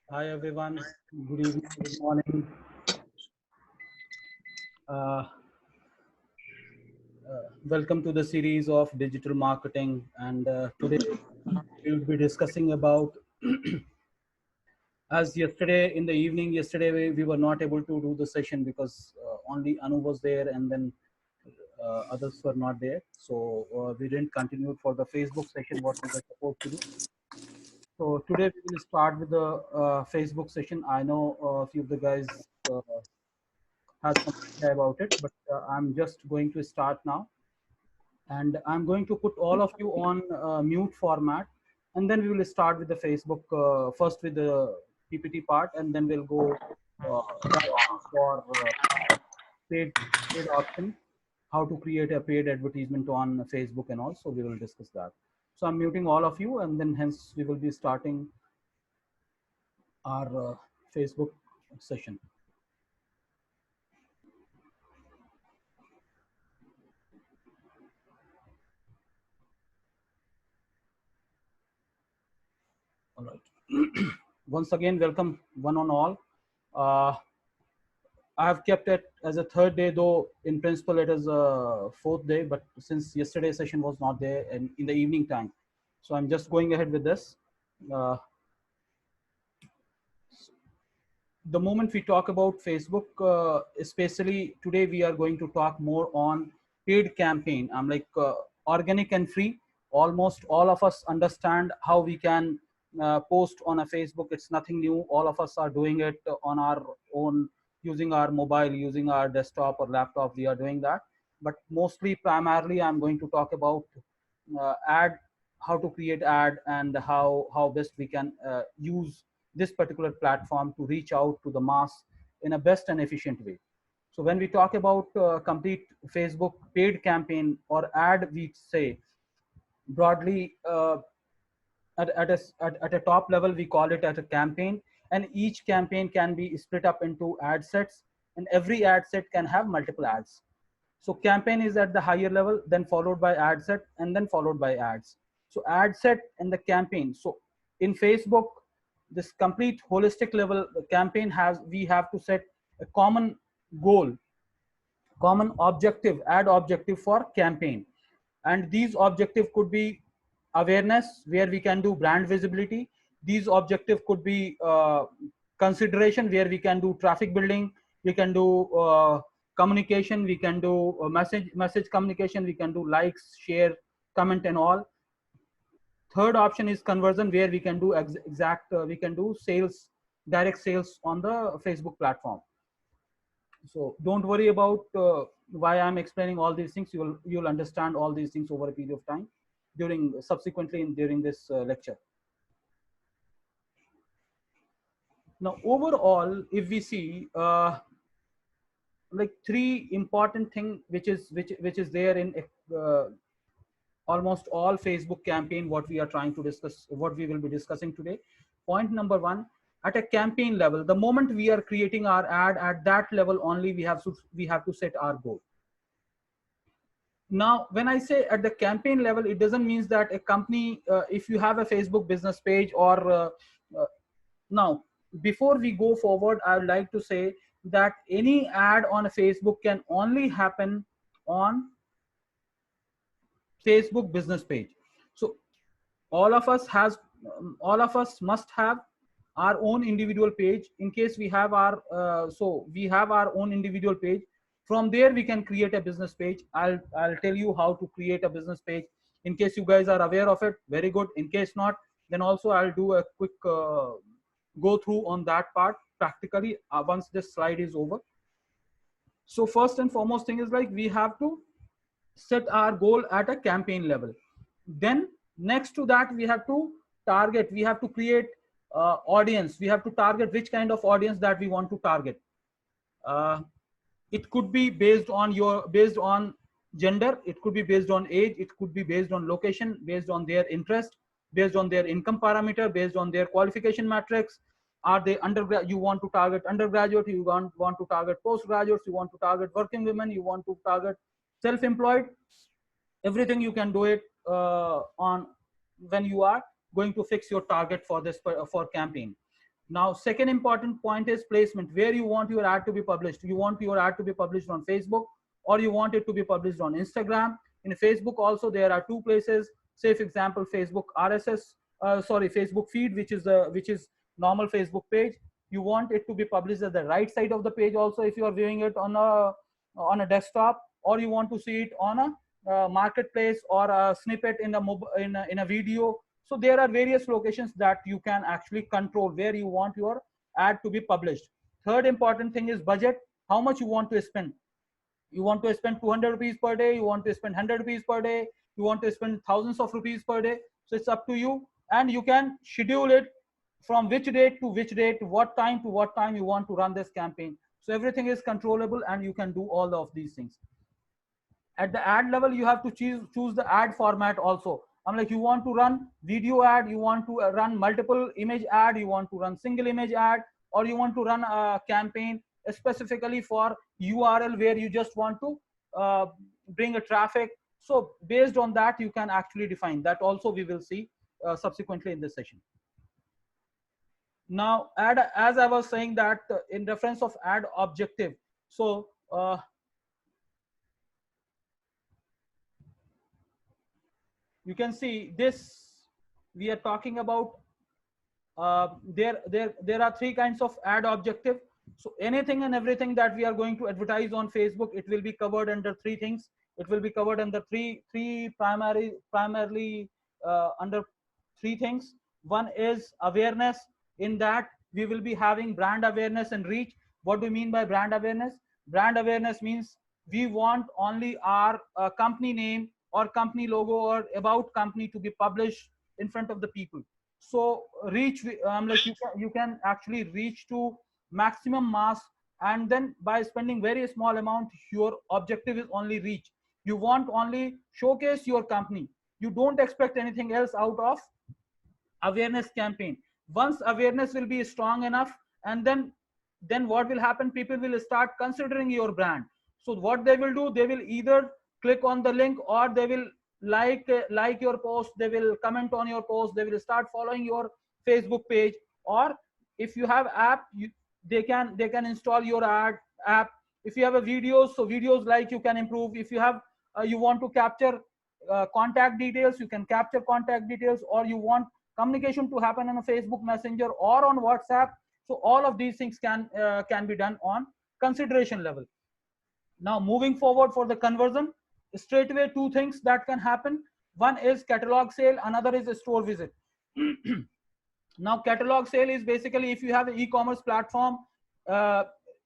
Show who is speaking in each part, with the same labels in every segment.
Speaker 1: Hi everyone. Good evening. Good morning. Uh, Welcome to the series of digital marketing. And today we will be discussing about, as yesterday in the evening, yesterday we were not able to do the session because only Anu was there and then others were not there. So we didn't continue for the Facebook session what we were supposed to do. So today we will start with the Facebook session. I know a few of the guys had some idea about it, but I'm just going to start now. And I'm going to put all of you on mute format, and then we will start with the Facebook first with the PPT part, and then we'll go directly for paid paid option, how to create a paid advertisement on Facebook, and also we will discuss that. So I'm muting all of you, and then hence we will be starting our Facebook session. All right. Once again, welcome one on all. Uh, I have kept it as a third day, though in principle it is a fourth day. But since yesterday's session was not there and in the evening time, so I'm just going ahead with this. Uh, the moment we talk about Facebook, especially today, we are going to talk more on paid campaign. I'm like organic and free. Almost all of us understand how we can post on a Facebook. It's nothing new. All of us are doing it on our own, using our mobile, using our desktop or laptop. We are doing that. But mostly, primarily, I'm going to talk about ad, how to create ad, and how best we can use this particular platform to reach out to the mass in a best and efficient way. So when we talk about complete Facebook paid campaign or ad, we say broadly at a top level, we call it at a campaign, and each campaign can be split up into ad sets, and every ad set can have multiple ads. So campaign is at the higher level, then followed by ad set, and then followed by ads. So ad set and the campaign. So in Facebook, this complete holistic level campaign has, we have to set a common goal, common objective, ad objective for campaign. And these objective could be awareness, where we can do brand visibility. These objective could be consideration, where we can do traffic building, we can do communication, we can do message communication, we can do likes, share, comment, and all. Third option is conversion, where we can do we can do sales, direct sales on the Facebook platform. So don't worry about why I'm explaining all these things. You'll understand all these things over a period of time during subsequently during this lecture. Now overall, if we see like three important thing which is there in uh, almost all Facebook campaign, what we are trying to discuss, what we will be discussing today. Point number one, at a campaign level, the moment we are creating our ad, at that level only we have to set our goal. Now when I say at the campaign level, it doesn't mean that a company, if you have a Facebook business page or uh, now before we go forward, I would like to say that any ad on a Facebook can only happen on Facebook business page. So all of us has all of us must have our own individual page. In case we have our so we have our own individual page. From there we can create a business page. I'll tell you how to create a business page. In case you guys are aware of it, very good. In case not, then also I'll do a quick go through on that part practically once this slide is over. So first and foremost thing is like we have to set our goal at a campaign level. Then next to that, we have to target, we have to create audience, we have to target which kind of audience that we want to target. uh, it could be based on gender, it could be based on age, it could be based on location, based on their interest, based on their income parameter, based on their qualification matrix. Are they undergrad, you want to target undergraduate, you want to target postgraduates, you want to target working women, you want to target self-employed. Everything you can do it on when you are going to fix your target for this for campaign. Now, second important point is placement, where you want your ad to be published. You want your ad to be published on Facebook, or you want it to be published on Instagram. In Facebook also, there are two places. Say, for example, Facebook RSS, Facebook feed, which is normal Facebook page. You want it to be published at the right side of the page also if you are viewing it on a desktop, or you want to see it on a marketplace or a snippet in a video. So there are various locations that you can actually control where you want your ad to be published. Third important thing is budget. How much you want to spend. You want to spend 200 rupees per day, you want to spend 100 rupees per day, you want to spend thousands of rupees per day. So it's up to you, and you can schedule it from which date to which date, what time to what time you want to run this campaign. So everything is controllable, and you can do all of these things. At the ad level, you have to choose the ad format also. I'm like, you want to run video ad, you want to run multiple image ad, you want to run single image ad, or you want to run a campaign specifically for URL where you just want to bring a traffic. So based on that, you can actually define that also. We will see subsequently in this session. Now, as I was saying that in reference of ad objective, so you can see this, we are talking about there are three kinds of ad objective. So anything and everything that we are going to advertise on Facebook, it will be covered under three things. It will be covered under three primarily under three things. One is awareness. In that, we will be having brand awareness and reach. What do you mean by brand awareness? Brand awareness means we want only our company name or company logo or about company to be published in front of the people. So reach, like you can actually reach to maximum mass, and then by spending very small amount, your objective is only reach. You want only showcase your company. You don't expect anything else out of awareness campaign. Once awareness will be strong enough, and then what will happen, people will start considering your brand. So what they will do, they will either click on the link, or they will like your post, they will comment on your post, they will start following your Facebook page. Or if you have app, they can install your app. If you have a videos, so videos like you can improve. If you have you want to capture contact details, you can capture contact details. Or you want communication to happen on a Facebook Messenger or on WhatsApp. So all of these things can be done on consideration level. Now moving forward for the conversion, straight away two things that can happen. One is catalog sale, another is a store visit. Now catalog sale is basically if you have an e-commerce platform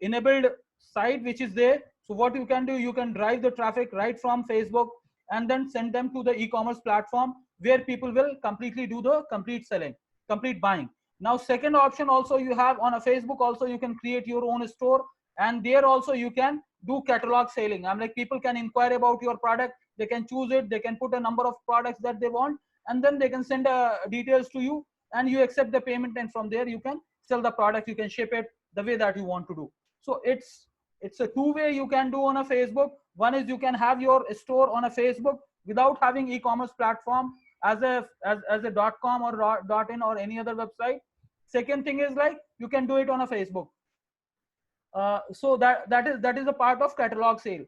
Speaker 1: enabled site which is there. So what you can do, you can drive the traffic right from Facebook and then send them to the e-commerce platform where people will completely do the complete selling, complete buying. Now second option also you have on a Facebook also, you can create your own store, and there also you can do catalog selling. I'm like, people can inquire about your product, they can choose it, they can put a number of products that they want, and then they can send details to you, and you accept the payment, and from there you can sell the product, you can ship it the way that you want to do. So it's a two-way you can do on a Facebook. One is you can have your store on a Facebook without having e-commerce platform as a .com or .in or any other website. Second thing is like you can do it on a Facebook. So that is a part of catalog sale.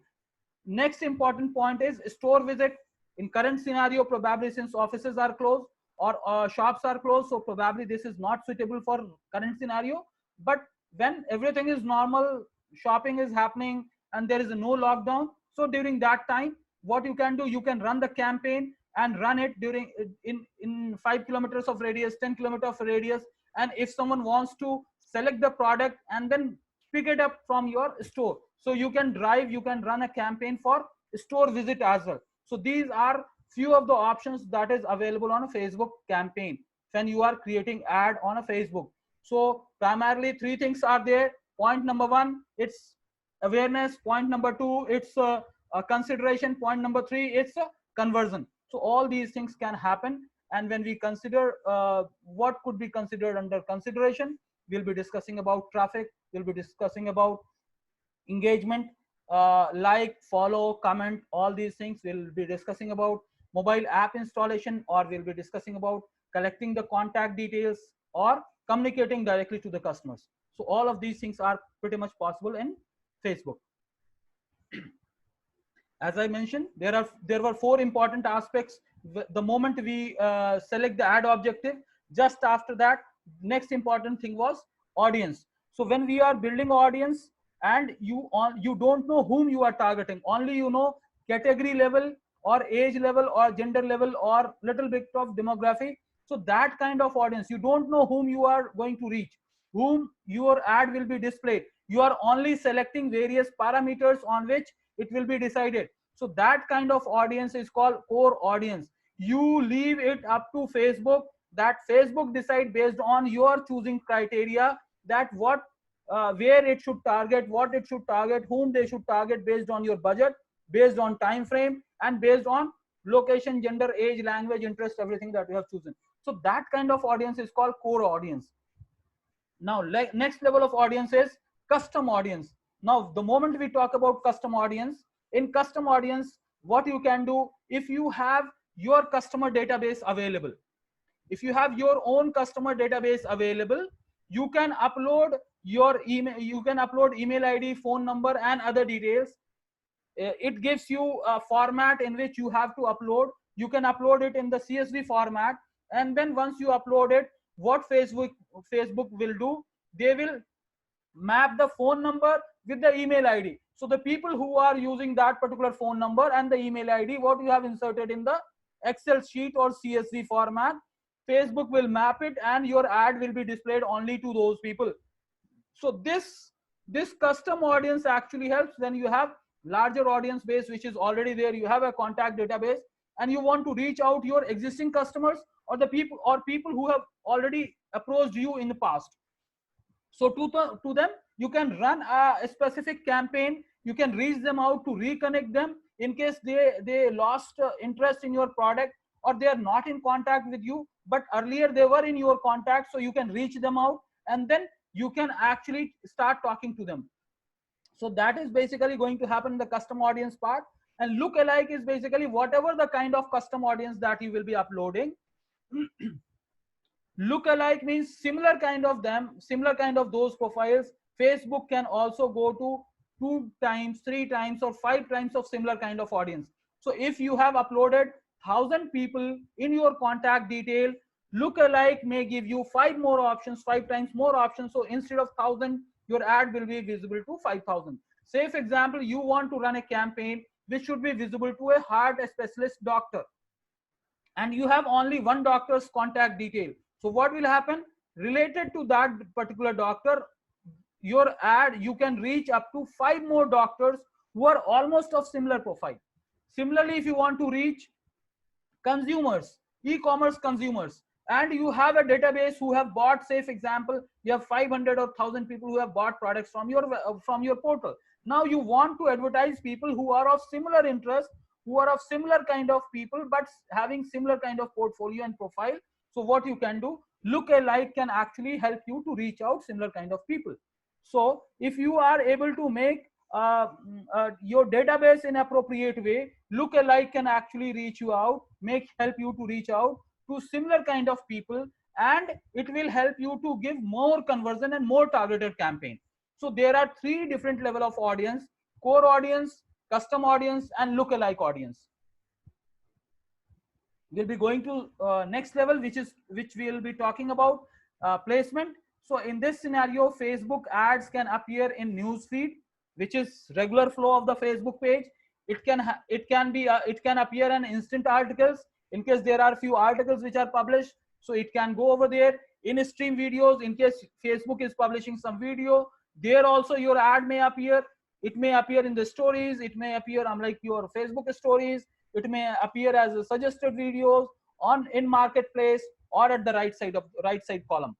Speaker 1: Next important point is store visit. In current scenario, probably since offices are closed or shops are closed, so probably this is not suitable for current scenario. But when everything is normal, shopping is happening, and there is no lockdown, so during that time, what you can do, you can run the campaign and run it during in 5 kilometers of radius, 10 kilometers of radius. And if someone wants to select the product and then pick it up from your store, so you can drive, you can run a campaign for store visit as well. So these are few of the options that is available on a Facebook campaign when you are creating ad on a Facebook. So primarily three things are there. Point number one, it's awareness. Point number two, it's a consideration. Point number three, it's a conversion. So all these things can happen. And when we consider what could be considered under consideration, we'll be discussing about traffic, we'll be discussing about engagement, like, follow, comment, all these things. We'll be discussing about mobile app installation, or we'll be discussing about collecting the contact details, or communicating directly to the customers. So all of these things are pretty much possible in Facebook. As I mentioned, there were 4 important aspects. The moment we select the ad objective, just after that, next important thing was audience. So when we are building audience and you don't know whom you are targeting, only you know category level or age level or gender level or little bit of demography. So that kind of audience, you don't know whom you are going to reach, whom your ad will be displayed. You are only selecting various parameters on which it will be decided. So that kind of audience is called core audience. You leave it up to Facebook, that Facebook decide based on your choosing criteria, that what where it should target, what it should target, whom they should target, based on your budget, based on time frame, and based on location, gender, age, language, interest, everything that you have chosen. So that kind of audience is called core audience. Now next level of audience is custom audience. Now the moment we talk about custom audience, in custom audience, what you can do, if you have your customer database available, if you have your own customer database available, you can upload your email, you can upload email ID, phone number, and other details. It gives you a format in which you have to upload. You can upload it in the CSV format, and then once you upload it, what Facebook will do, they will map the phone number with the email ID. So the people who are using that particular phone number and the email ID, what you have inserted in the Excel sheet or CSV format, Facebook will map it and your ad will be displayed only to those people. So this custom audience actually helps when you have larger audience base which is already there, you have a contact database, and you want to reach out your existing customers or the people who have already approached you in the past. So to them, you can run a specific campaign. You can reach them out to reconnect them in case they lost interest in your product, or they are not in contact with you, but earlier they were in your contact. So you can reach them out, and then you can actually start talking to them. So that is basically going to happen in the custom audience part. And lookalike is basically whatever the kind of custom audience that you will be uploading. Lookalike means similar kind of them, similar kind of those profiles. Facebook can also go to 2 times, 3 times, or 5 times of similar kind of audience. So if you have uploaded 1,000 people in your contact detail, lookalike may give you 5 more options, 5 times more options. So instead of 1,000, your ad will be visible to 5,000. Say for example, you want to run a campaign which should be visible to a heart specialist doctor, and you have only one doctor's contact detail. So what will happen? Related to that particular doctor, your ad, you can reach up to 5 more doctors who are almost of similar profile. Similarly, if you want to reach consumers, e-commerce consumers, and you have a database who have bought, say for example, you have 500 or 1,000 people who have bought products from your portal. Now you want to advertise people who are of similar interest, who are of similar kind of people, but having similar kind of portfolio and profile. So what you can do, lookalike can actually help you to reach out similar kind of people. So if you are able to make your database in appropriate way, lookalike can actually reach you out, help you to reach out to similar kind of people, and it will help you to give more conversion and more targeted campaign. So there are 3 different level of audience: core audience, custom audience, and lookalike audience. We'll be going to next level, which we'll be talking about placement. So in this scenario, Facebook ads can appear in news feed, which is regular flow of the Facebook page. It can appear in instant articles in case there are few articles which are published. So it can go over there. In stream videos, in case Facebook is publishing some video, there also your ad may appear. It may appear in the stories. It may appear like your Facebook stories. It may appear as a suggested videos in marketplace, or at the right side column,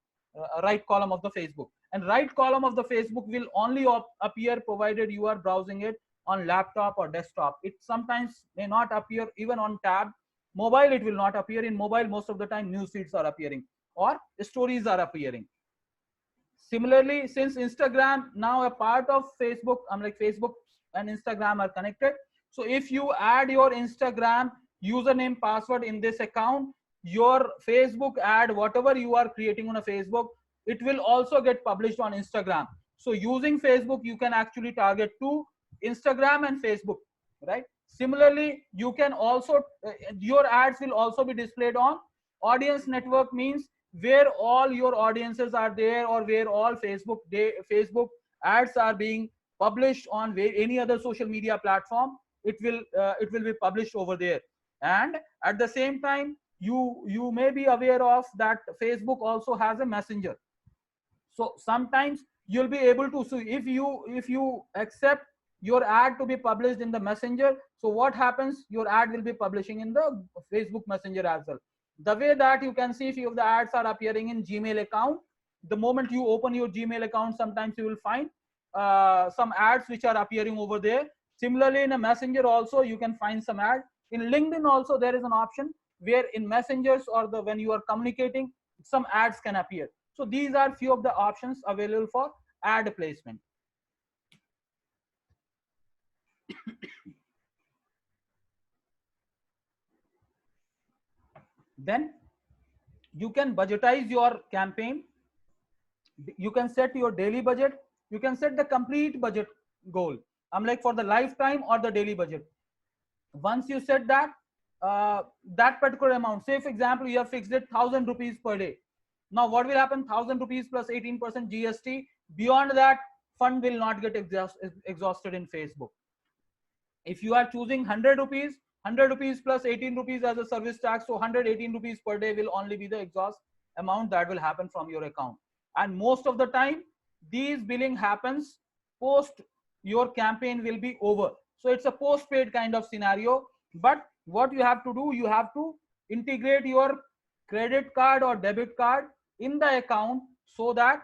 Speaker 1: right column of the Facebook. And right column of the Facebook will only appear provided you are browsing it on laptop or desktop. It sometimes may not appear even on tab. Mobile, it will not appear. In mobile, most of the time news feeds are appearing or stories are appearing. Similarly, since Instagram now a part of Facebook, like Facebook and Instagram are connected. So if you add your Instagram username, password in this account, your Facebook ad, whatever you are creating on a Facebook, it will also get published on Instagram. So using Facebook, you can actually target to Instagram and Facebook, right? Similarly, you can also your ads will also be displayed on audience network, means where all your audiences are there, or where all Facebook ads are being published on any other social media platform. It will be published over there. And at the same time, you may be aware of that Facebook also has a messenger. So sometimes you'll be able to see, if you accept your ad to be published in the messenger, so what happens, your ad will be publishing in the Facebook messenger as well. The way that you can see, few of the ads are appearing in Gmail account. The moment you open your Gmail account, sometimes you will find some ads which are appearing over there. Similarly, in a messenger also you can find some ad. In LinkedIn also there is an option where in messengers, or the when you are communicating, some ads can appear. So these are few of the options available for ad placement. Then you can budgetize your campaign. You can set your daily budget. You can set the complete budget goal. I'm like for the lifetime or the daily budget. Once you set that that particular amount, say for example you have fixed it 1,000 rupees per day. Now what will happen? 1,000 rupees plus 18% GST. Beyond that, fund will not get exhausted in Facebook. If you are choosing 100 rupees, 100 rupees plus 18 rupees as a service tax, so 118 rupees per day will only be the exhaust amount that will happen from your account. And most of the time these billing happens post your campaign will be over. So it's a post-paid kind of scenario. But what you have to do, you have to integrate your credit card or debit card in the account, so that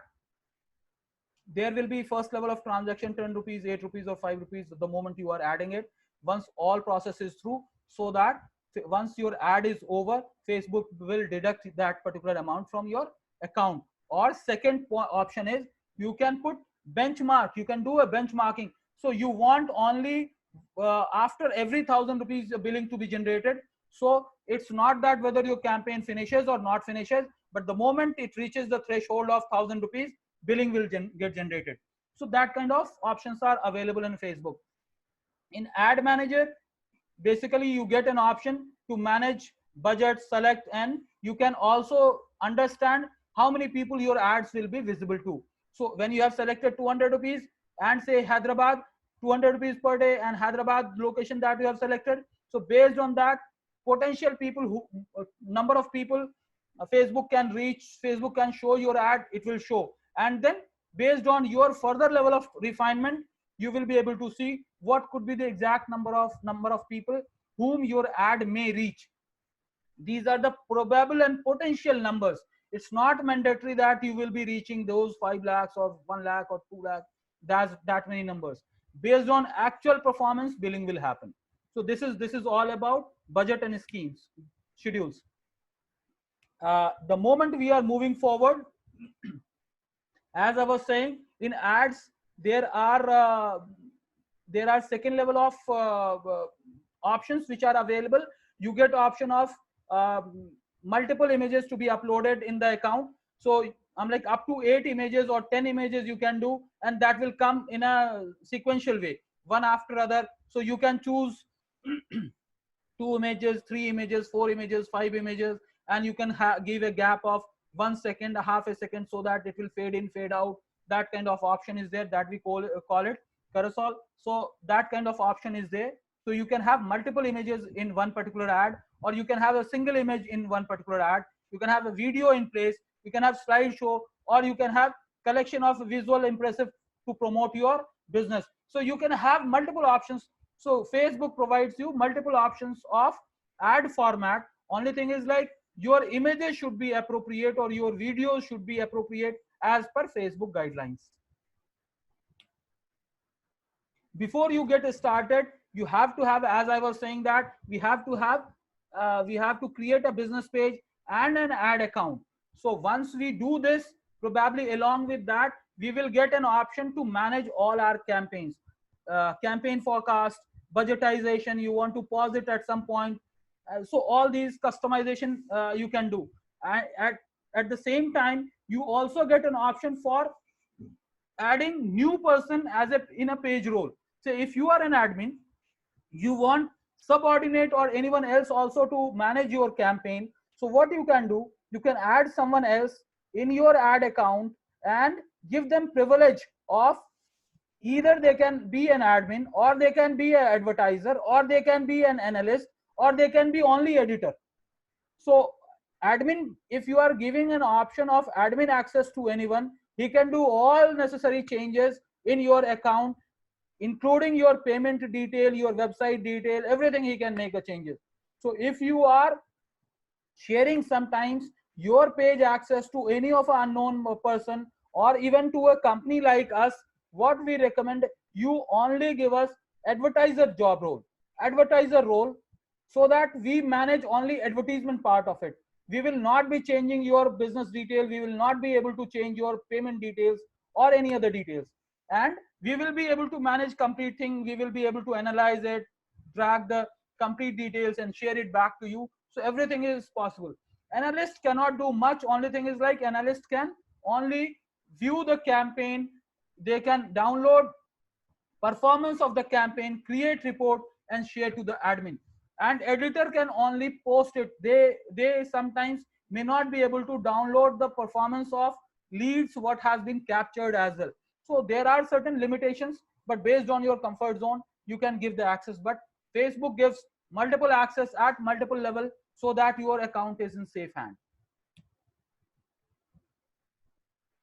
Speaker 1: there will be first level of transaction 10 rupees, 8 rupees or 5 rupees the moment you are adding it, once all process is through, so that once your ad is over, Facebook will deduct that particular amount from your account. Or second option is, you can put benchmark, you can do a benchmarking. So you want only after every 1,000 rupees billing to be generated. So it's not that whether your campaign finishes or not finishes, but the moment it reaches the threshold of 1,000 rupees, billing will get generated. So that kind of options are available in Facebook. In ad manager, basically you get an option to manage budget, select, and you can also understand how many people your ads will be visible to. So when you have selected 200 rupees and say Hyderabad, 200 rupees per day, and Hyderabad location that you have selected, so based on that, potential people who number of people Facebook can reach, Facebook can show your ad, it will show. And then based on your further level of refinement, you will be able to see what could be the exact number of people whom your ad may reach. These are the probable and potential numbers. It's not mandatory that you will be reaching those 5 lakhs or 1 lakh or 2 lakh. That's that many numbers. Based on actual performance, billing will happen. So this is all about budget and schemes, schedules. The moment we are moving forward, as I was saying, in ads there are second level of options which are available. You get option of multiple images to be uploaded in the account. So I'm like up to 8 images or 10 images you can do, and that will come in a sequential way, one after other. So you can choose 2 images, 3 images, 4 images, 5 images, and you can give a gap of 1 second, a half a second, so that it will fade in, fade out. That kind of option is there, that we call it carousel. So that kind of option is there. So you can have multiple images in one particular ad, or you can have a single image in one particular ad. You can have a video in place, you can have slideshow, or you can have collection of visual impressive to promote your business. So you can have multiple options. So Facebook provides you multiple options of ad format. Only thing is, like, your images should be appropriate or your videos should be appropriate as per Facebook guidelines. Before you get started, you have to have, as I was saying, that we have to create a business page and an ad account. So once we do this, probably along with that, we will get an option to manage all our campaigns, campaign forecast, budgetization. You want to pause it at some point. So all these customization you can do. At the same time, you also get an option for adding new person as a in a page role. So if you are an admin, you want subordinate or anyone else also to manage your campaign. So what you can do, you can add someone else in your ad account and give them privilege of either they can be an admin, or they can be an advertiser, or they can be an analyst, or they can be only editor. So admin, if you are giving an option of admin access to anyone, he can do all necessary changes in your account, including your payment detail, your website detail, everything he can make a changes. So if you are sharing sometimes your page access to any of an unknown person, or even to a company like us, what we recommend, you only give us advertiser role, so that we manage only advertisement part of it. We will not be changing your business detail, we will not be able to change your payment details or any other details, and we will be able to manage complete thing. We will be able to analyze it, drag the complete details and share it back to you. So everything is possible. Analyst cannot do much. Only thing is like analyst can only view the campaign, they can download performance of the campaign, create report and share to the admin. And editor can only post it. They sometimes may not be able to download the performance of leads what has been captured as well. So there are certain limitations, but based on your comfort zone, you can give the access. But Facebook gives multiple access at multiple level, so that your account is in safe hand.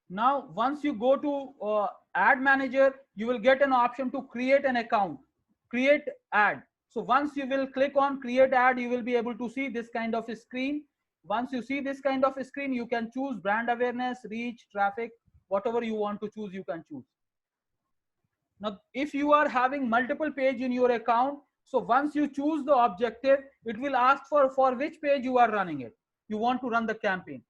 Speaker 1: Now, once you go to ad manager, you will get an option to create an account, create ad. So once you will click on create ad, you will be able to see this kind of a screen. Once you see this kind of a screen, you can choose brand awareness, reach, traffic, whatever you want to choose, you can choose. Now, if you are having multiple page in your account, so once you choose the objective, it will ask for which page you are running it. You want to run the campaign.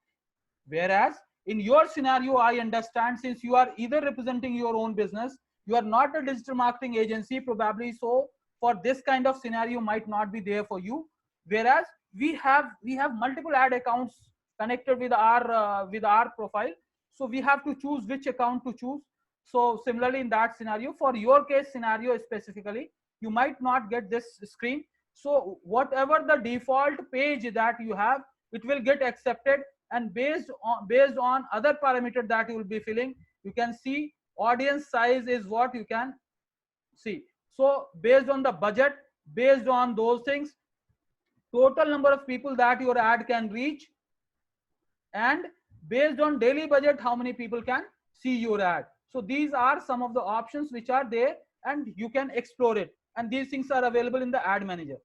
Speaker 1: Whereas in your scenario, I understand, since you are either representing your own business, you are not a digital marketing agency, probably, so for this kind of scenario might not be there for you. Whereas we have multiple ad accounts connected with our profile, so we have to choose which account to choose. So similarly, in that scenario, for your case scenario specifically, you might not get this screen. So whatever the default page that you have, it will get accepted, and based on other parameter that you will be filling, you can see audience size is what you can see. So based on the budget, based on those things, total number of people that your ad can reach, and based on daily budget, how many people can see your ad. So these are some of the options which are there, and you can explore it, and these things are available in the ad manager.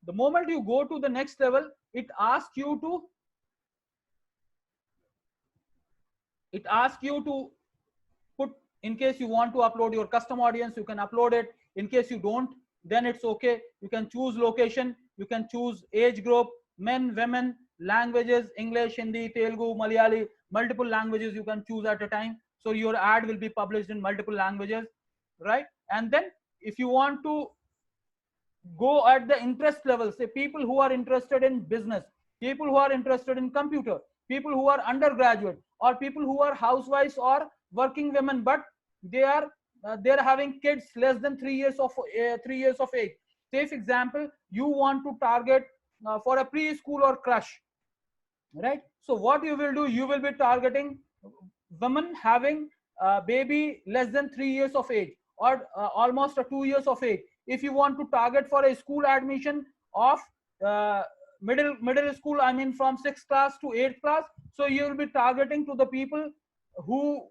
Speaker 1: The moment you go to the next level, it asks you to put, in case you want to upload your custom audience, you can upload it. In case you don't, then it's okay. You can choose location, you can choose age group, men, women, languages, English, Hindi, Telugu, Malayali, multiple languages you can choose at a time. So your ad will be published in multiple languages, right? And then if you want to go at the interest level, say people who are interested in business, people who are interested in computer, people who are undergraduate, or people who are housewives or working women, but they're having kids less than 3 years of age. Say for example, you want to target for a preschool or crush, right? So what you will do, you will be targeting women having a baby less than 3 years of age, or almost 2 years of age. If you want to target for a school admission of uh, middle school, I mean from 6th class to 8th class, so you will be targeting to the people who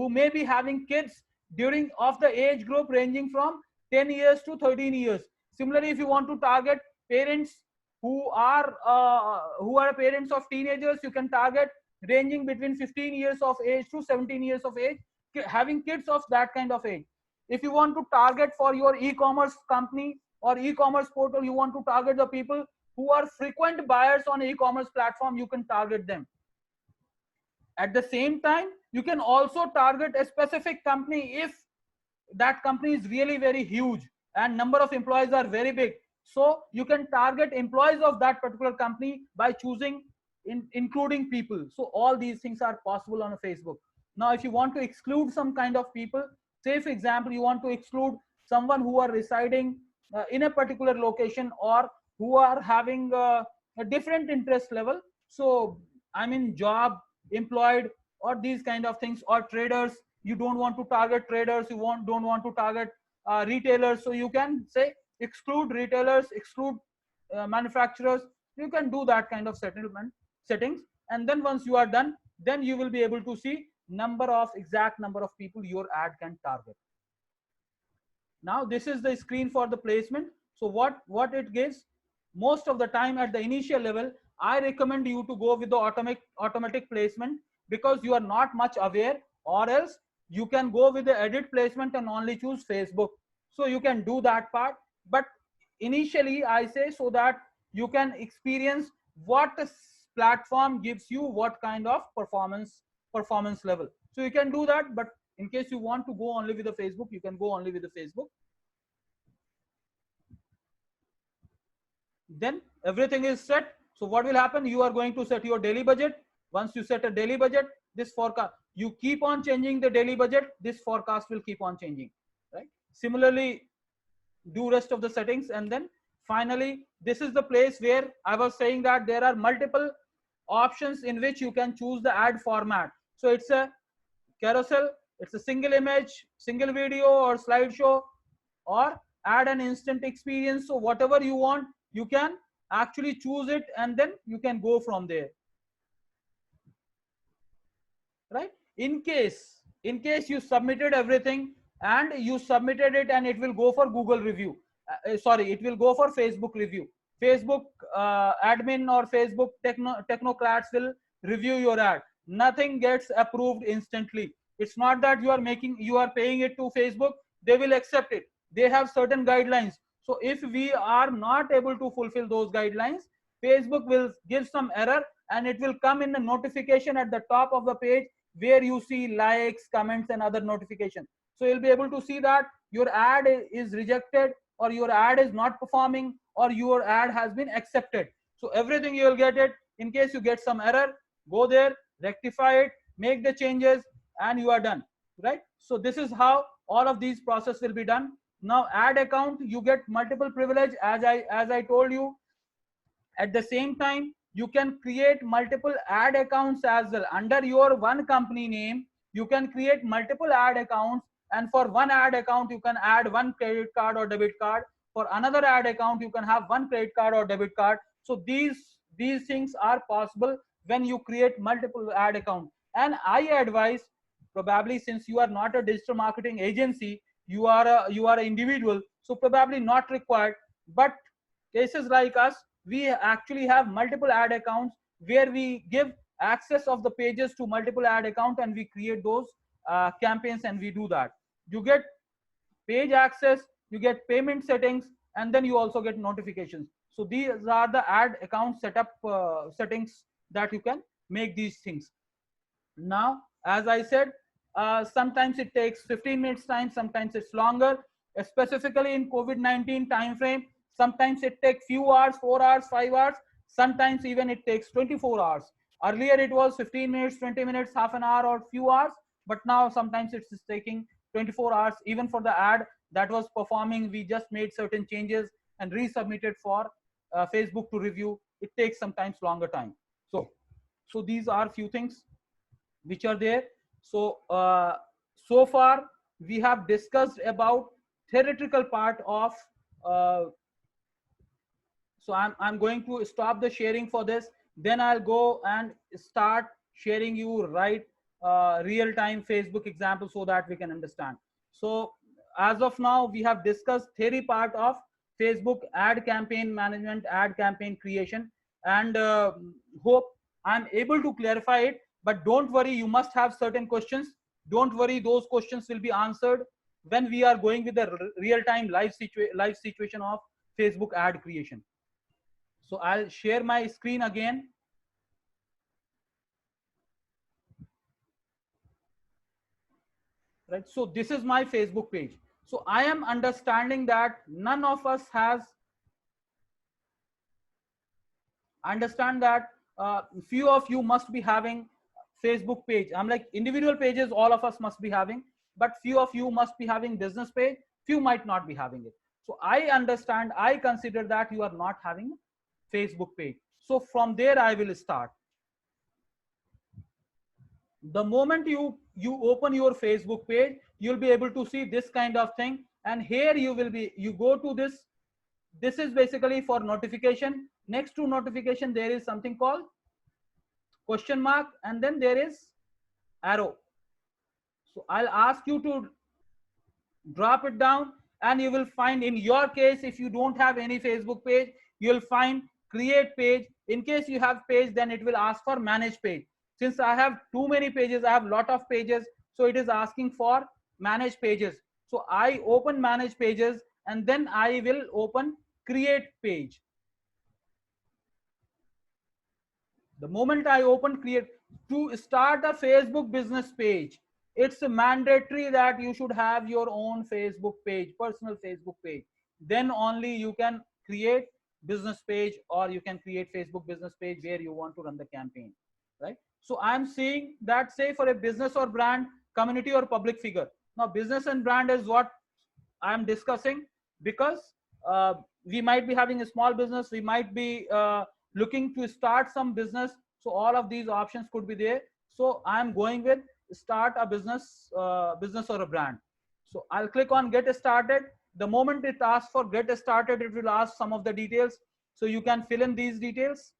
Speaker 1: may be having kids during of the age group ranging from 10 years to 13 years. Similarly, if you want to target parents who are parents of teenagers, you can target ranging between 15 years of age to 17 years of age, having kids of that kind of age. If you want to target for your e-commerce company or e-commerce portal, you want to target the people who are frequent buyers on e-commerce platform, you can target them. At the same time, you can also target a specific company if that company is really very huge and number of employees are very big. So you can target employees of that particular company by choosing including people. So all these things are possible on a Facebook. Now if you want to exclude some kind of people, say for example you want to exclude someone who are residing in a particular location, or who are having a different interest level, so I mean job, employed, or these kind of things, or traders, you don't want to target traders, you don't want to target retailers, so you can say exclude retailers, exclude manufacturers. You can do that kind of settlement settings, and then once you are done, then you will be able to see exact number of people your ad can target. Now this is the screen for the placement. So what it gives, most of the time at the initial level, I recommend you to go with the automatic placement, because you are not much aware, or else you can go with the edit placement and only choose Facebook. So you can do that part, but initially I say, so that you can experience what the platform gives you, what kind of performance level. So you can do that, but in case you want to go only with the Facebook, you can go only with the Facebook. Then everything is set. So what will happen, you are going to set your daily budget. Once you set a daily budget, this forecast, you keep on changing the daily budget, this forecast will keep on changing, right? Similarly, do rest of the settings, and then finally this is the place where I was saying that there are multiple options in which you can choose the ad format. So it's a carousel, it's a single image, single video, or slideshow, or add an instant experience. So whatever you want, you can actually choose it, and then you can go from there, right? In case you submitted everything, and you submitted it, and it will go for Google review, sorry, it will go for Facebook review. Facebook admin or Facebook technocrats will review your ad. Nothing gets approved instantly. It's not that you are paying it to Facebook, they will accept it. They have certain guidelines. So if we are not able to fulfill those guidelines, Facebook will give some error, and it will come in a notification at the top of the page, where you see likes, comments, and other notifications. So you'll be able to see that your ad is rejected, or your ad is not performing, or your ad has been accepted. So everything you will get it. In case you get some error, go there, rectify it, make the changes, and you are done, right? So this is how all of these process will be done. Now ad account, you get multiple privilege, as I told you. At the same time, you can create multiple ad accounts as well. Under your one company name, you can create multiple ad accounts, and for one ad account you can add one credit card or debit card. For another ad account, you can have one credit card or debit card. So these things are possible when you create multiple ad accounts. And I advise, probably since you are not a digital marketing agency, you are an individual, so probably not required. But cases like us, we actually have multiple ad accounts, where we give access of the pages to multiple ad account, and we create those campaigns, and we do that. You get page access, you get payment settings, and then you also get notifications. So these are the ad account setup settings that you can make these things. Now as I said, sometimes it takes 15 minutes time, sometimes it's longer. Specifically in COVID-19 time frame, sometimes it takes few hours, 4 hours, 5 hours, sometimes even it takes 24 hours. Earlier it was 15 minutes, 20 minutes, half an hour, or few hours, but now sometimes it's taking 24 hours. Even for the ad that was performing, we just made certain changes and resubmitted for Facebook to review. It takes sometimes longer time. So these are few things which are there. So so far we have discussed about theoretical part of so I'm going to stop the sharing for this, then I'll go and start sharing you real-time Facebook example, so that we can understand. So as of now, we have discussed theory part of Facebook ad campaign management, ad campaign creation, and hope I'm able to clarify it. But don't worry, you must have certain questions. Don't worry, those questions will be answered when we are going with the real-time live situation of Facebook ad creation. So I'll share my screen again. Right. So this is my Facebook page. So I am understanding that none of us has few of you must be having Facebook page. I'm like, individual pages all of us must be having, but few of you must be having business page, few might not be having it. So I understand, I consider that you are not having Facebook page. So from there I will start. The moment you open your Facebook page, you'll be able to see this kind of thing, and here you go to this is basically for notification. Next to notification there is something called question mark, and then there is arrow. So I'll ask you to drop it down, and you will find, in your case, if you don't have any Facebook page, you'll find create page. In case you have page, then it will ask for manage page. Since I have too many pages, I have lot of pages, so it is asking for manage pages. So I open manage pages, and then I will open create page. The moment I open create, to start a Facebook business page, it's mandatory that you should have your own Facebook page, personal Facebook page. Then only you can create business page, or you can create Facebook business page where you want to run the campaign, right? So I'm seeing that, say for a business or brand, community or public figure. Now business and brand is what I'm discussing, because we might be having a small business, we might be looking to start some business. So all of these options could be there. So I'm going with start a business, business or a brand. So I'll click on get started. The moment it asks for get started, it will ask some of the details. So you can fill in these details.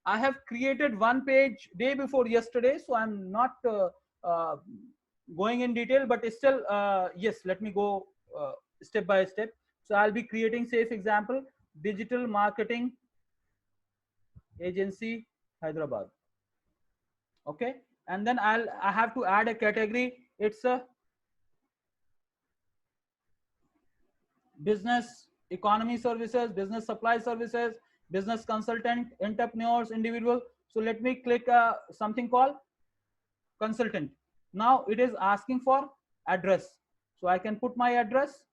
Speaker 1: I have created one page day before yesterday, so I'm not uh, going in detail, but still, yes, let me go step by step. So I'll be creating, say for example, digital marketing agency, Hyderabad. Okay. And then I have to add a category. It's a business economy services, business supply services, business consultant, entrepreneurs, individual. So let me click something called consultant. Now it is asking for address. So I can put my address.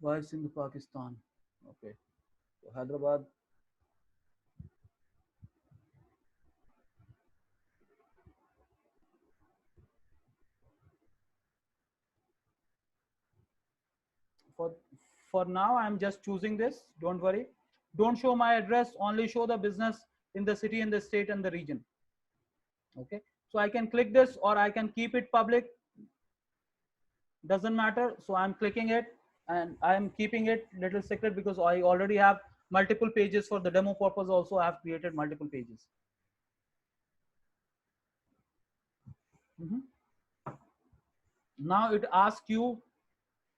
Speaker 1: Why it's in the Pakistan? Okay. So Hyderabad. For for now, I'm just choosing this. Don't worry. Don't show my address. Only show the business in the city, in the state, and the region. Okay. So I can click this, or I can keep it public. Doesn't matter. So I'm clicking it, and I'm keeping it little secret, because I already have multiple pages for the demo purpose. Also, I have created multiple pages. Now it asks you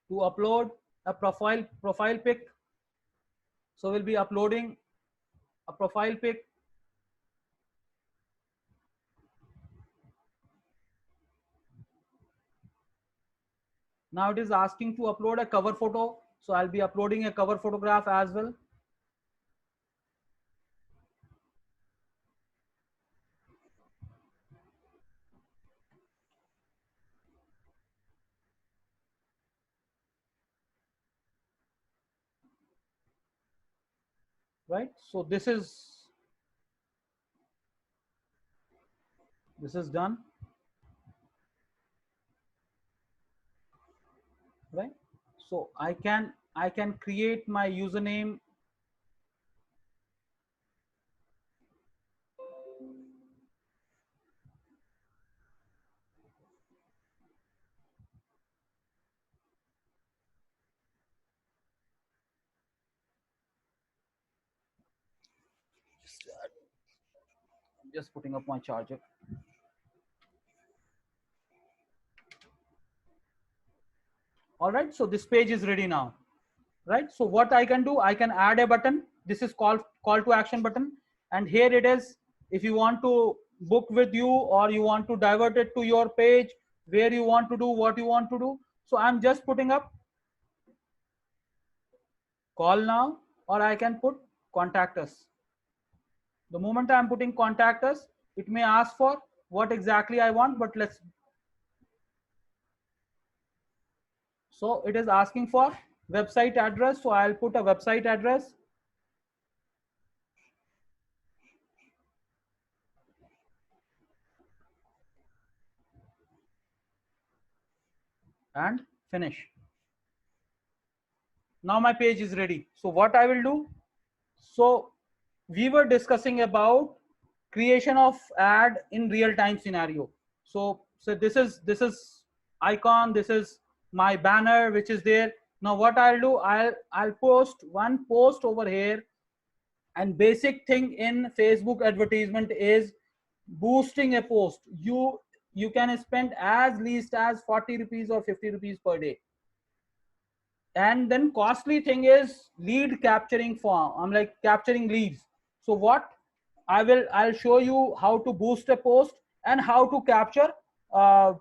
Speaker 1: to upload a profile pic. So we'll be uploading a profile pic. Now it is asking to upload a cover photo. So I'll be uploading a cover photograph as well. Right. So this is done. Right. So I can create my username. I'm just putting up my charger. All right. So this page is ready now. Right. So what I can do, I can add a button. This is called call to action button, and here it is. If you want to book with you, or you want to divert it to your page where you want to do what you want to do. So I'm just putting up call now, or I can put contact us. The moment I'm putting contact us, it may ask for what exactly I want, but let's, so it is asking for website address, so I'll put a website address and finish. Now my page is ready. So what I will do, so we were discussing about creation of ad in real time scenario. So this is icon, this is my banner which is there. Now what I'll do, I'll post one post over here. And basic thing in Facebook advertisement is boosting a post. You can spend as least as 40 rupees or 50 rupees per day. And then costly thing is lead capturing form. I'm like capturing leads. So what I'll show you how to boost a post and how to capture uh,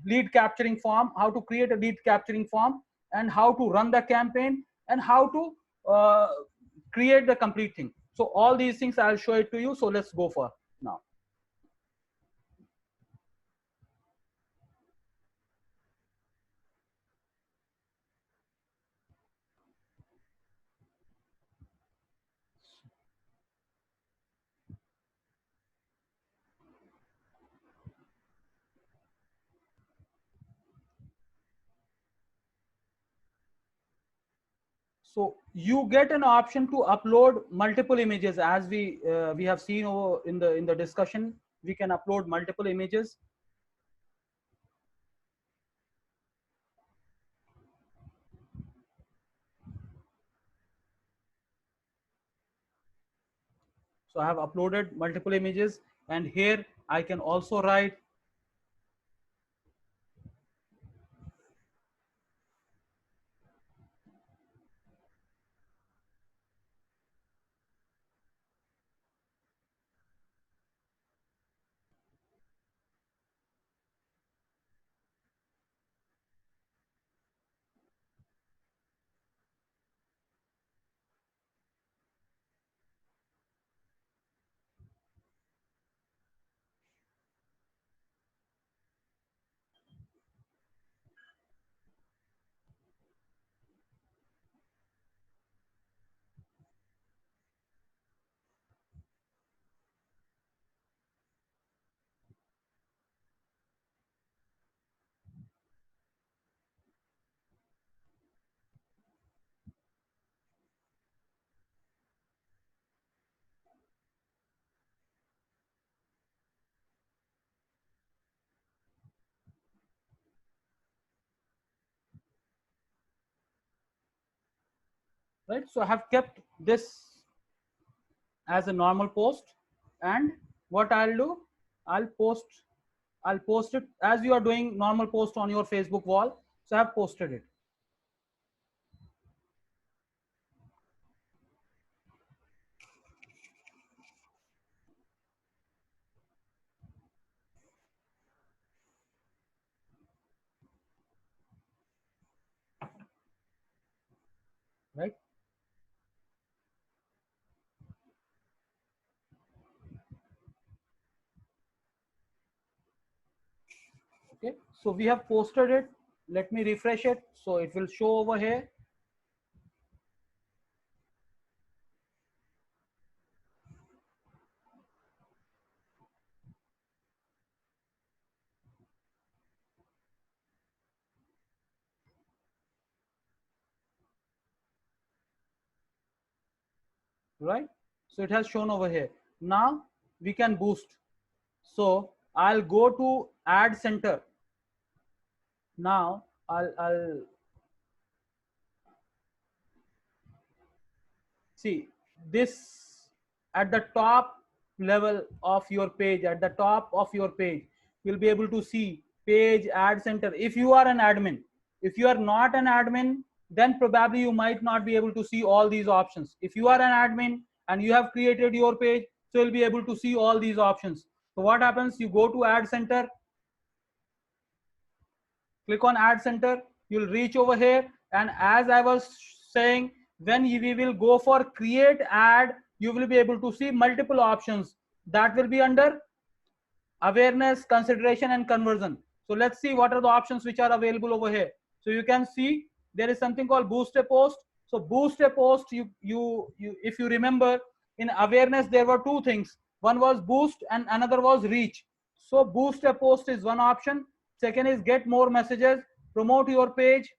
Speaker 1: lead capturing form, how to create a lead capturing form, and how to run the campaign, and how to uh, create the complete thing. So all these things I'll show it to you. So let's go for now. So you get an option to upload multiple images, as we have seen over in the discussion. We can upload multiple images. So I have uploaded multiple images, and here I can also write. Right. So I have kept this as a normal post, and what I'll do, I'll post I'll post it as you are doing normal post on your Facebook wall. So I've posted it. Right. Okay, so we have posted it. Let me refresh it, so it will show over here. Right, so it has shown over here. Now we can boost. So I'll go to ad center. Now I'll see this at the top level of your page. At the top of your page, you'll be able to see page ad center. If you are an admin, if you are not an admin, then probably you might not be able to see all these options. If you are an admin and you have created your page, so you'll be able to see all these options. So what happens, you go to ad center, click on ad center, you'll reach over here, and as I was saying, when we will go for create ad, you will be able to see multiple options that will be under awareness, consideration, and conversion. So let's see what are the options which are available over here. So you can see there is something called boost a post. So boost a post, you if you remember, in awareness there were two things. One was boost and another was reach. So boost a post is one option. Second is get more messages, promote your page.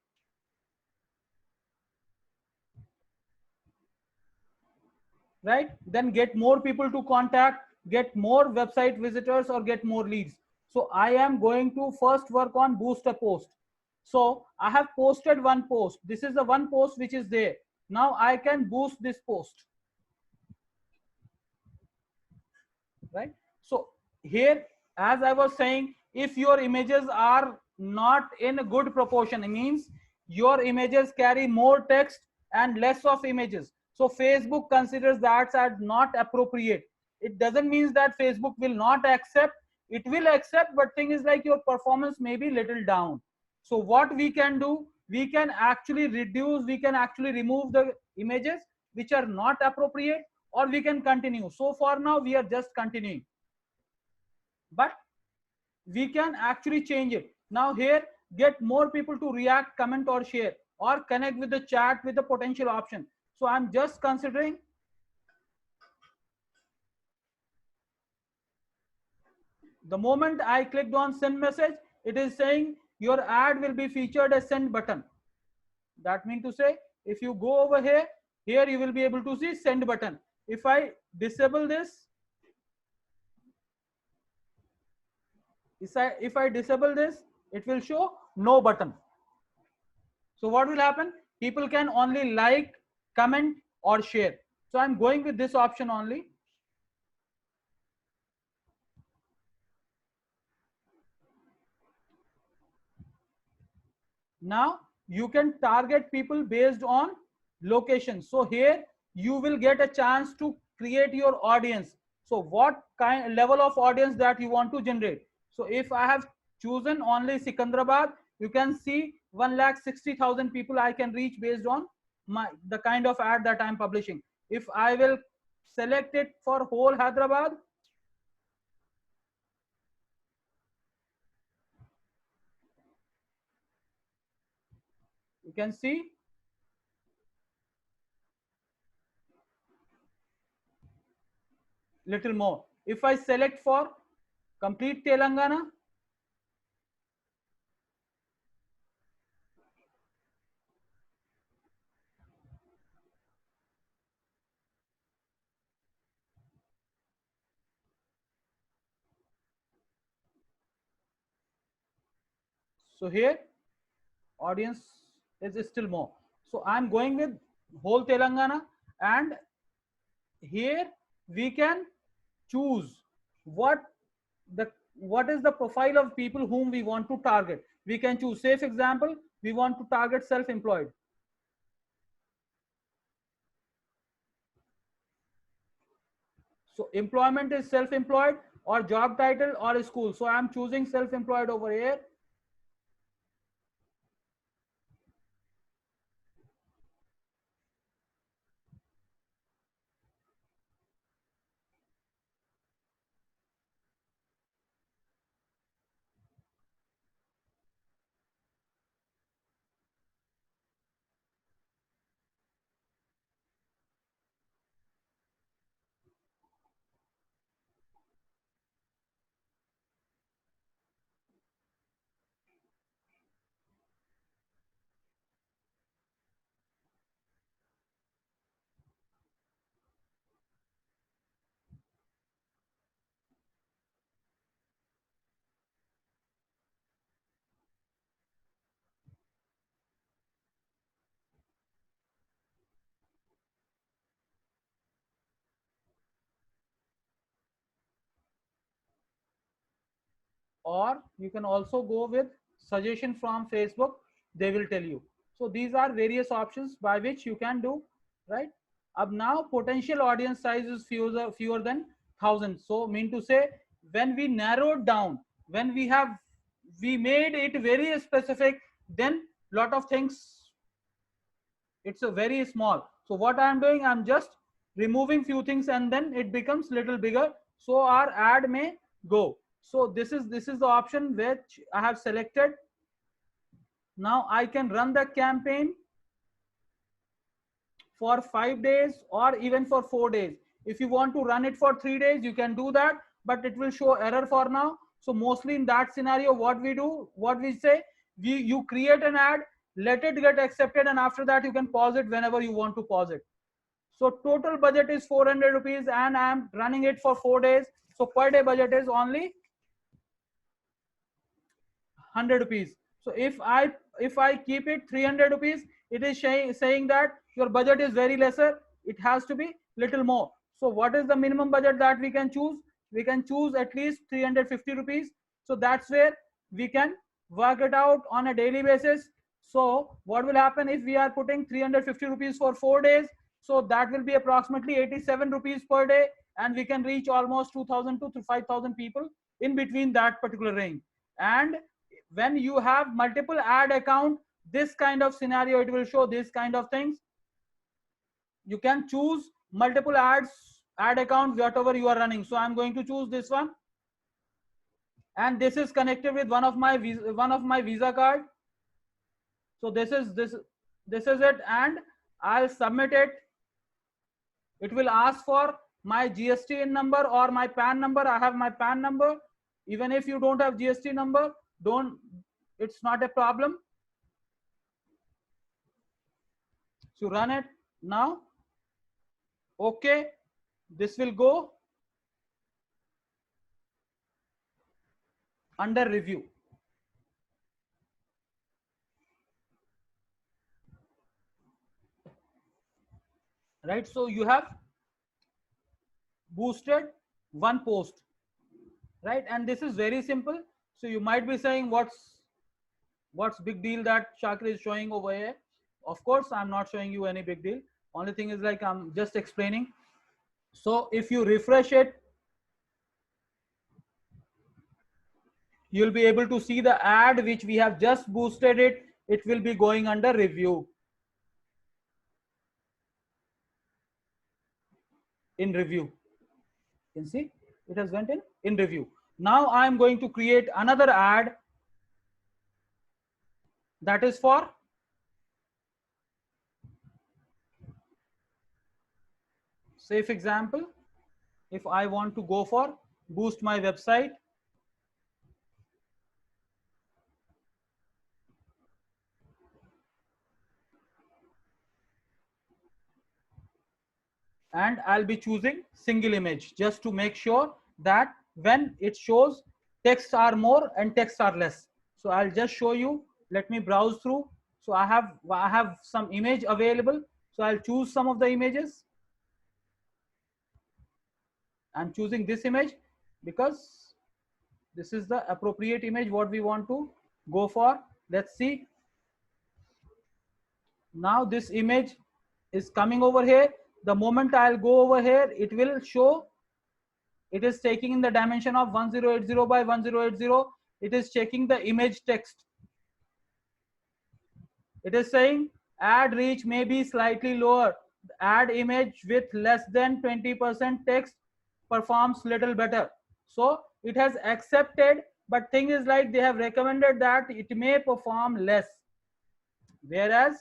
Speaker 1: Right, then get more people to contact, get more website visitors, or get more leads. So I am going to first work on boost a post. So I have posted one post. This is the one post which is there. Now I can boost this post. Right, so here, as I was saying, if your images are not in a good proportion, it means your images carry more text and less of images, so Facebook considers that as not appropriate. It doesn't mean that Facebook will not accept, it will accept, but thing is like your performance may be little down. So what we can do, we can actually reduce, we can actually remove the images which are not appropriate, or we can continue. So for now we are just continuing, but we can actually change it. Now here, get more people to react, comment, or share, or connect with the chat with the potential option. So I'm just considering. The moment I clicked on send message, it is saying your ad will be featured as send button. That means to say, if you go over here, here you will be able to see send button. If I disable this, if I disable this, it will show no button. So what will happen? People can only like, comment, or share. So I'm going with this option only. Now you can target people based on location. So here you will get a chance to create your audience. So what kind level of audience that you want to generate. So if I have chosen only Sikandrabad, you can see 1,60,000 people I can reach based on the kind of ad that I'm publishing. If I will select it for whole Hyderabad, you can see little more. If I select for complete Telangana, so here audience is still more. So I'm going with whole Telangana, and here we can choose what is the profile of people whom we want to target. We can choose, say for example, we want to target self-employed. So employment is self-employed, or job title, or school. So I'm choosing self-employed over here. Or you can also go with suggestion from Facebook, they will tell you. So these are various options by which you can do, right? Up now potential audience size is fewer than 1,000. So mean to say, when we narrowed down, when we made it very specific, then lot of things, it's a very small. So what I'm doing, I'm just removing few things, and then it becomes little bigger, so our ad may go. So this is the option which I have selected. Now I can run the campaign for 5 days or even for 4 days. If you want to run it for 3 days, you can do that, but it will show error for now. So mostly in that scenario, what we say, you create an ad, let it get accepted, and after that you can pause it whenever you want to pause it. So total budget is 400 rupees and I am running it for 4 days. So per day budget is only 100 rupees. So if I keep it 300 rupees, it is saying that your budget is very lesser, it has to be little more. So what is the minimum budget that we can choose? We can choose at least 350 rupees. So that's where we can work it out on a daily basis. So what will happen if we are putting 350 rupees for 4 days? So that will be approximately 87 rupees per day, and we can reach almost 2000 to 5000 people in between that particular range. And when you have multiple ad account, this kind of scenario, it will show this kind of things. You can choose multiple ad account whatever you are running. So I'm going to choose this one, and this is connected with one of my Visa card. So this is it, and I'll submit it. It will ask for my GST number or my PAN number. I have my PAN number. Even if you don't have GST number, it's not a problem. So run it now. Okay, this will go under review. Right, so you have boosted one post, right? And this is very simple. So you might be saying, what's big deal that Shakir is showing over here? Of course, I'm not showing you any big deal. Only thing is, like, I'm just explaining. So if you refresh it, you'll be able to see the ad which we have just boosted it. It will be going under review. In review, you can see it has went in review. Now I'm going to create another ad that is for safe example. If I want to go for boost my website, and I'll be choosing single image just to make sure that when it shows, texts are more and texts are less. So I'll just show you. Let me browse through. So I have some image available. So I'll choose some of the images. I'm choosing this image because this is the appropriate image what we want to go for. Let's see. Now this image is coming over here. The moment I'll go over here, it will show it is taking in the dimension of 1080 by 1080. It is checking the image text. It is saying ad reach may be slightly lower. Ad image with less than 20% text performs little better. So it has accepted, but thing is, like, they have recommended that it may perform less. Whereas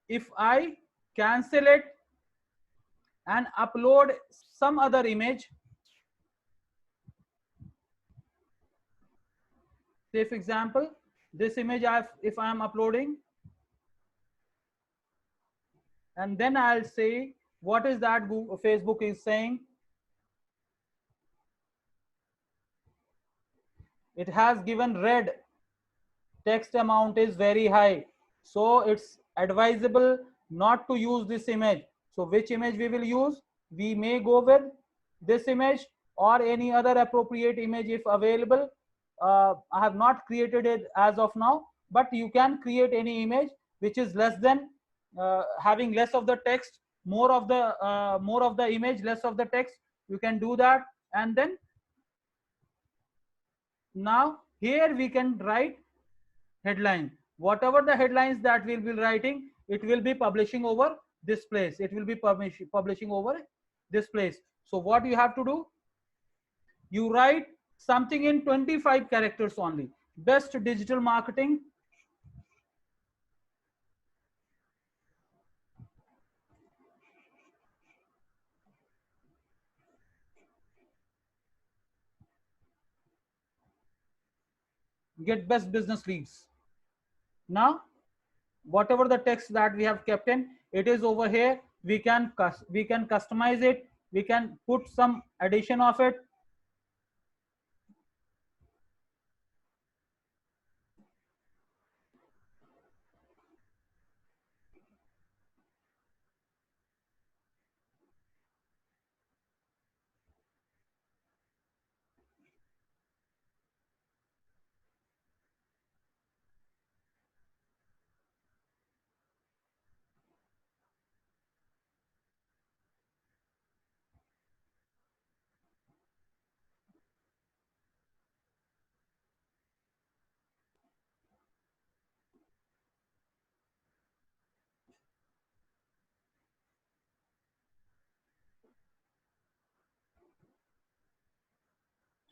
Speaker 1: if I cancel it and upload some other image, say for example, this image if I am uploading, and then I'll say what is that Facebook is saying. It has given red, text amount is very high, so it's advisable not to use this image. So which image we will use? We may go with this image or any other appropriate image if available. I have not created it as of now, but you can create any image which is less than having less of the text, more of the image, less of the text. You can do that. And then now here we can write headline. Whatever the headlines that we'll be writing, it will be publishing over this place. It will be publishing over this place. So what you have to do, You write something in 25 characters only. Best digital marketing. Get best business leads. Now, whatever the text that we have kept in, it is over here. We can customize it. We can put some addition of it.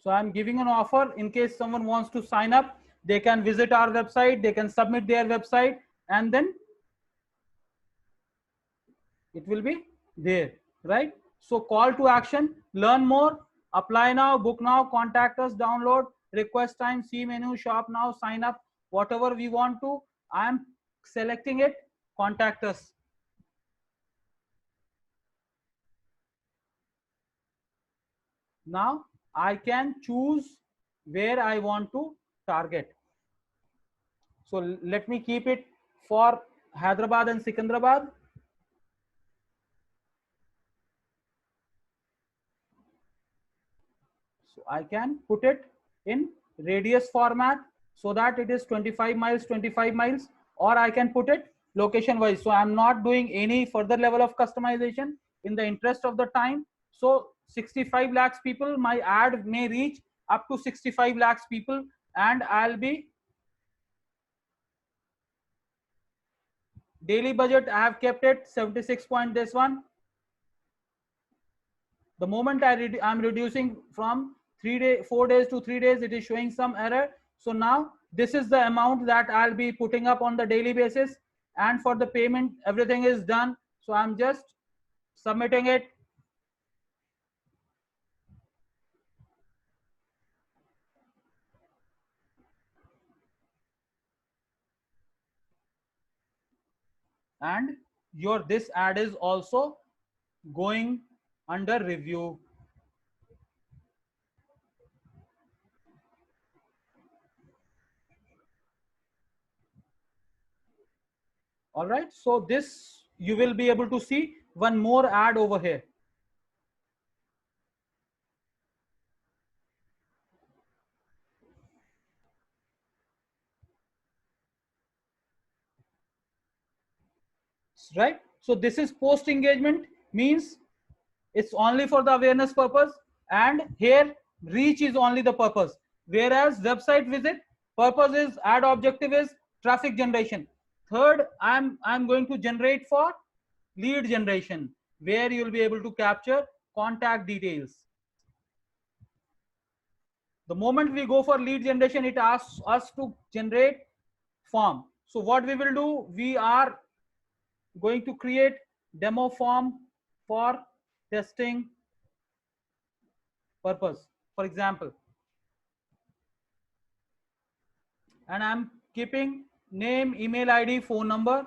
Speaker 1: So I'm giving an offer in case someone wants to sign up. They can visit our website. They can submit their website, and then it will be there, right? So call to action: learn more, apply now, book now, contact us, download, request time, see menu, shop now, sign up, whatever we want to. I am selecting it. Contact us. Now I can choose where I want to target. So let me keep it for Hyderabad and Secunderabad. So I can put it in radius format so that it is 25 miles, 25 miles, or I can put it location wise. So I'm not doing any further level of customization in the interest of the time. So 65 lakhs people, my ad may reach up to 65 lakhs people, and I'll be daily budget. I have kept it 76 point this one. The moment I'm reducing from 4 days to 3 days, it is showing some error. So now this is the amount that I'll be putting up on the daily basis, and for the payment everything is done. So I'm just submitting it. And your this ad is also going under review. All right, so this you will be able to see one more ad over here. Right, so this is post engagement, means it's only for the awareness purpose, and here reach is only the purpose, whereas website visit purpose is ad objective is traffic generation. Third, I'm going to generate for lead generation, where you'll be able to capture contact details. The moment we go for lead generation, it asks us to generate form. So what we will do, we are going to create demo form for testing purpose, for example, and I'm keeping name, email ID, phone number.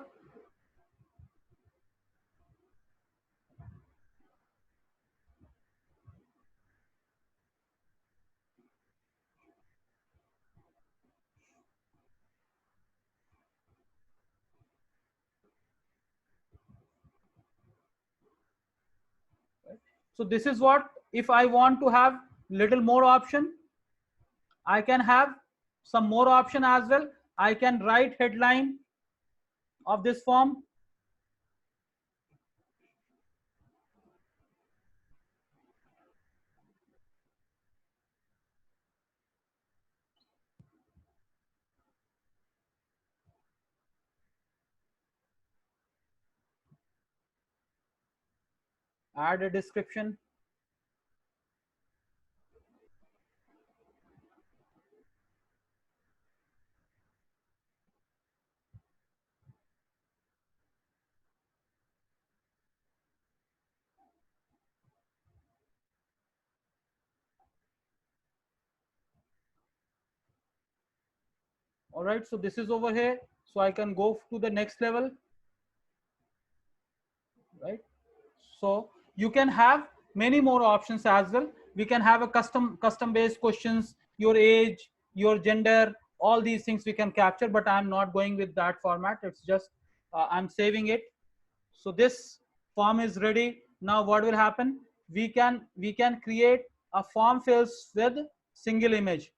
Speaker 1: So this is what, if I want to have little more option, I can have some more option as well. I can write headline of this form. Add a description. All right, so this is over here, so I can go to the next level, right? So you can have many more options as well. We can have a custom based questions, your age, your gender, all these things we can capture, but I'm not going with that format. It's just I'm saving it. So this form is ready. Now what will happen? We can create a form fills with single image.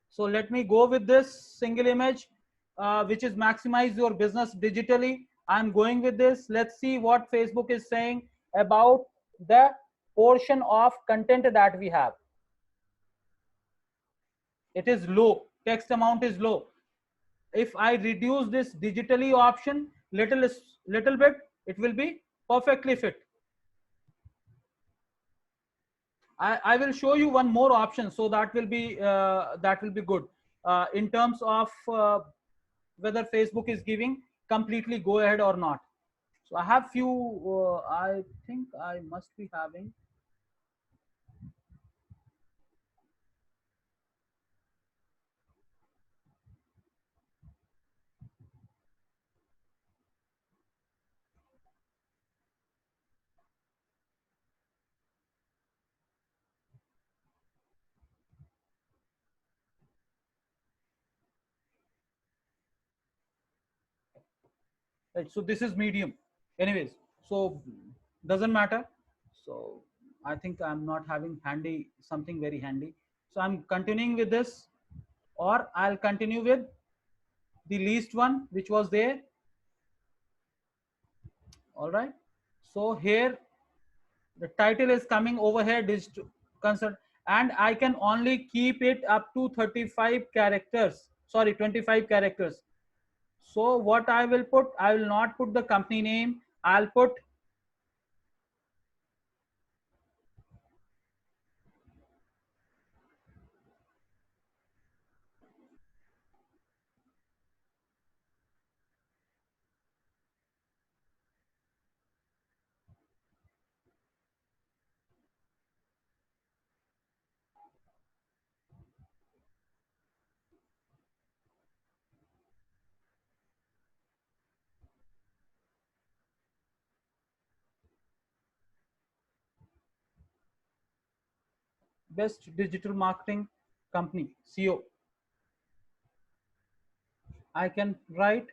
Speaker 1: So let me go with this single image, which is maximize your business digitally. I'm going with this. Let's see what Facebook is saying about the portion of content that we have. It is low. Text amount is low. If I reduce this digitally option little bit, it will be perfectly fit. I will show you one more option, so that will be good in terms of whether Facebook is giving completely go ahead or not. So I have few. I think I must be having. Right, so this is medium. Anyways, so doesn't matter. So I think I'm not having handy something very handy. So I'm continuing with this, or I'll continue with the least one which was there. All right. So here the title is coming over here, digital concern, and I can only keep it up to 35 characters. Sorry, 25 characters. So what I will put, I will not put the company name. I'll put best digital marketing company, CO. I can write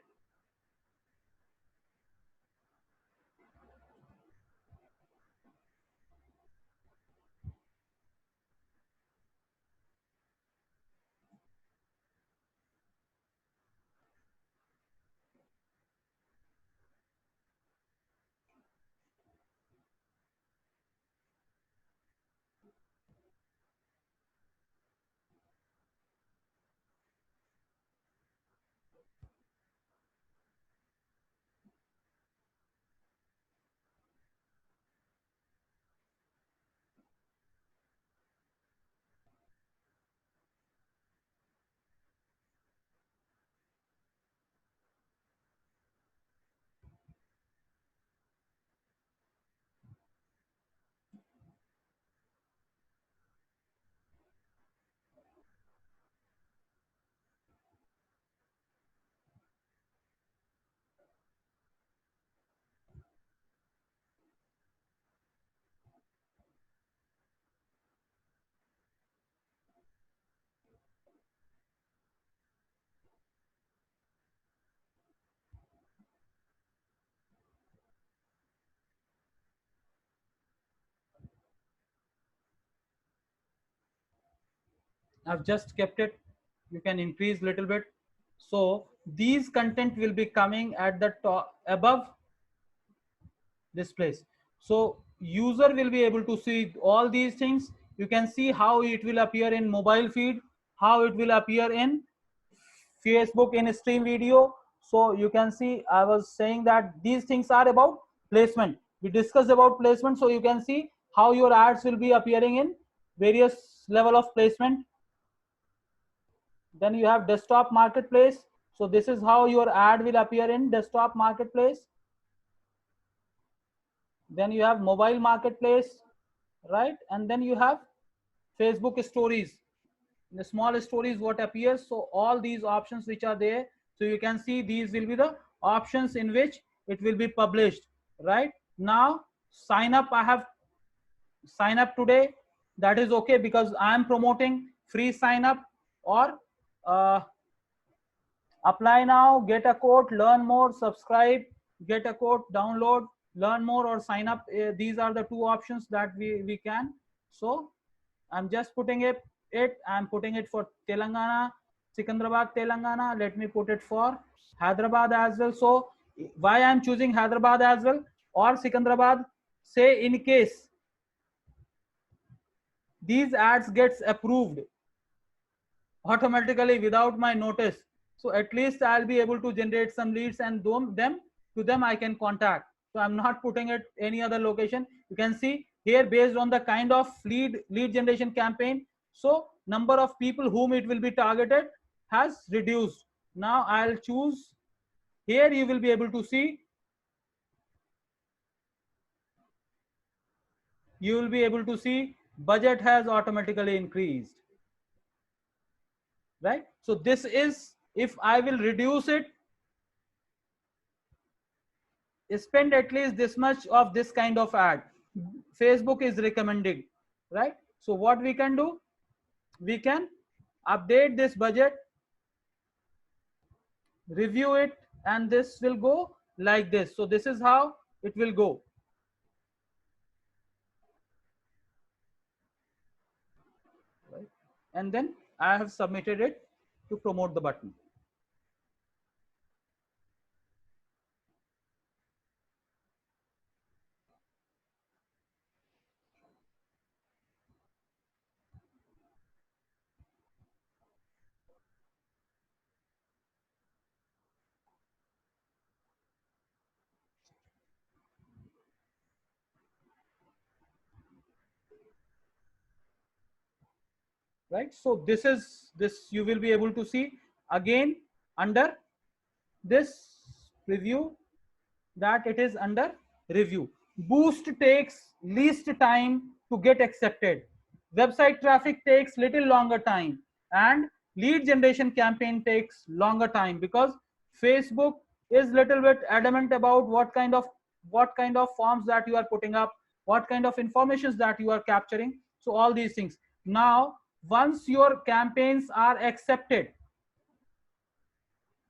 Speaker 1: I've just kept it. You can increase little bit. So these content will be coming at the top above this place. So user will be able to see all these things. You can see how it will appear in mobile feed, how it will appear in Facebook in stream video. So you can see I was saying that these things are about placement. We discussed about placement. So you can see how your ads will be appearing in various level of placement. Then you have desktop marketplace. So this is how your ad will appear in desktop marketplace. Then you have mobile marketplace, right? And then you have Facebook stories. the small stories what appears. So all these options which are there, so you can see these will be the options in which it will be published. Right now, sign up, I have sign up today, that is okay, because I am promoting free sign up, or uh, apply now, get a quote, learn more, subscribe, get a quote, download, learn more, or sign up. These are the two options that we can. So I'm just putting it. I'm putting it for Telangana, Secunderabad, Telangana. Let me put it for Hyderabad as well. So why I'm choosing Hyderabad as well or Secunderabad? Say in case these ads gets approved automatically without my notice, so at least I'll be able to generate some leads, and them I can contact. So I'm not putting it any other location. You can see here, based on the kind of lead generation campaign, so number of people whom it will be targeted has reduced. Now I'll choose here. You will be able to see, budget has automatically increased. Right, so this is, if I will reduce it, spend at least this much of this kind of ad, Facebook is recommending. Right, so what we can do, we can update this budget, review it, and this will go like this. So this is how it will go. Right, and then I have submitted it to promote the button. Right, so this is this, you will be able to see again under this preview that it is under review. Boost takes least time to get accepted. Website traffic takes little longer time, and lead generation campaign takes longer time, because Facebook is little bit adamant about what kind of forms that you are putting up, what kind of informations that you are capturing. So all these things. Now, once your campaigns are accepted,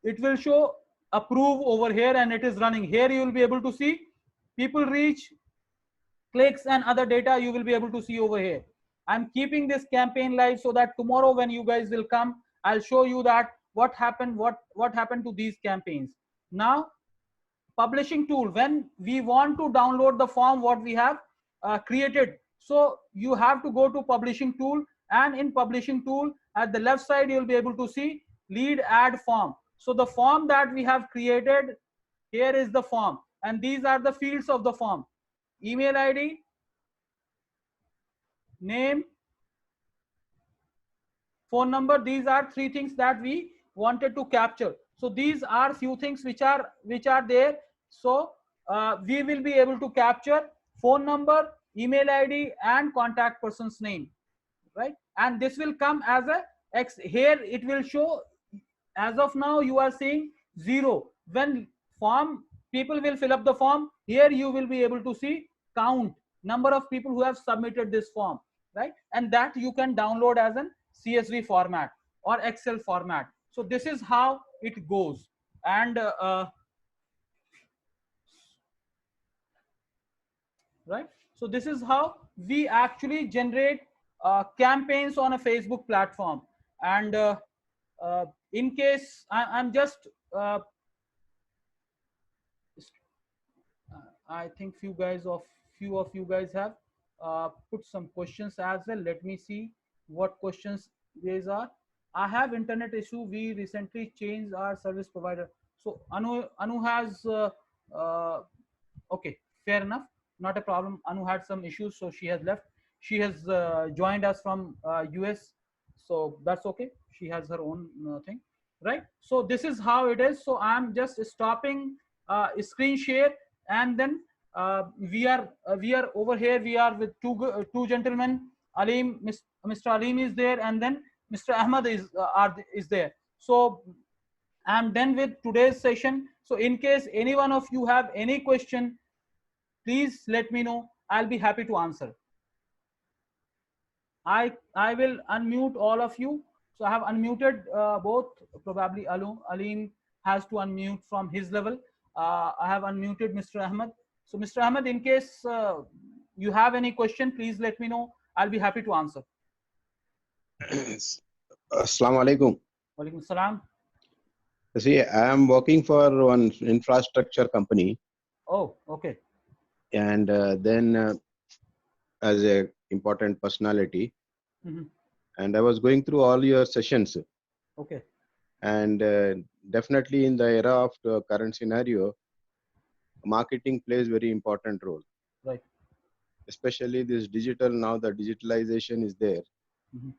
Speaker 1: it will show approve over here, and it is running. Here you will be able to see people reach, clicks, and other data you will be able to see over here. I'm keeping this campaign live so that tomorrow when you guys will come, I'll show you that what happened, what happened to these campaigns. Now, publishing tool, when we want to download the form what we have created, so you have to go to publishing tool, and in publishing tool at the left side you will be able to see lead ad form. So the form that we have created, here is the form, and these are the fields of the form: email ID, name, phone number. These are three things that we wanted to capture. So these are few things which are there. So we will be able to capture phone number, email ID, and contact person's name. Right, and this will come as a X. Here it will show, as of now you are seeing 0. When form people will fill up the form, here you will be able to see count number of people who have submitted this form. Right, and that you can download as an CSV format or Excel format. So this is how it goes. And right, so this is how we actually generate campaigns on a Facebook platform. And in case I'm just I think few of you guys have put some questions as well. Let me see what questions these are. I have internet issue. We recently changed our service provider. So Anu has okay, fair enough, not a problem. Anu had some issues, so she has left. She has joined us from US, so that's okay. She has her own thing, right? So this is how it is. So I'm just stopping screen share, and then we are over here. We are with two gentlemen. Mr. Alim is there, and then Mr. Ahmed is there. So I'm done with today's session. So in case any one of you have any question, please let me know. I'll be happy to answer. I will unmute all of you. So I have unmuted both. Probably Alim has to unmute from his level. I have unmuted Mr. Ahmed. So Mr. Ahmed, in case you have any question, please let me know. I'll be happy to answer.
Speaker 2: Assalamu alaikum.
Speaker 1: Walaikum salam.
Speaker 2: See, I am working for one infrastructure company,
Speaker 1: Oh, okay.
Speaker 2: and then as a important personality,
Speaker 1: Mhm.
Speaker 2: and I was going through all your sessions,
Speaker 1: Okay.
Speaker 2: and definitely in the era of the current scenario, marketing plays very important role.
Speaker 1: Right.
Speaker 2: Especially this digital, now the digitalization is there.
Speaker 1: Mhm.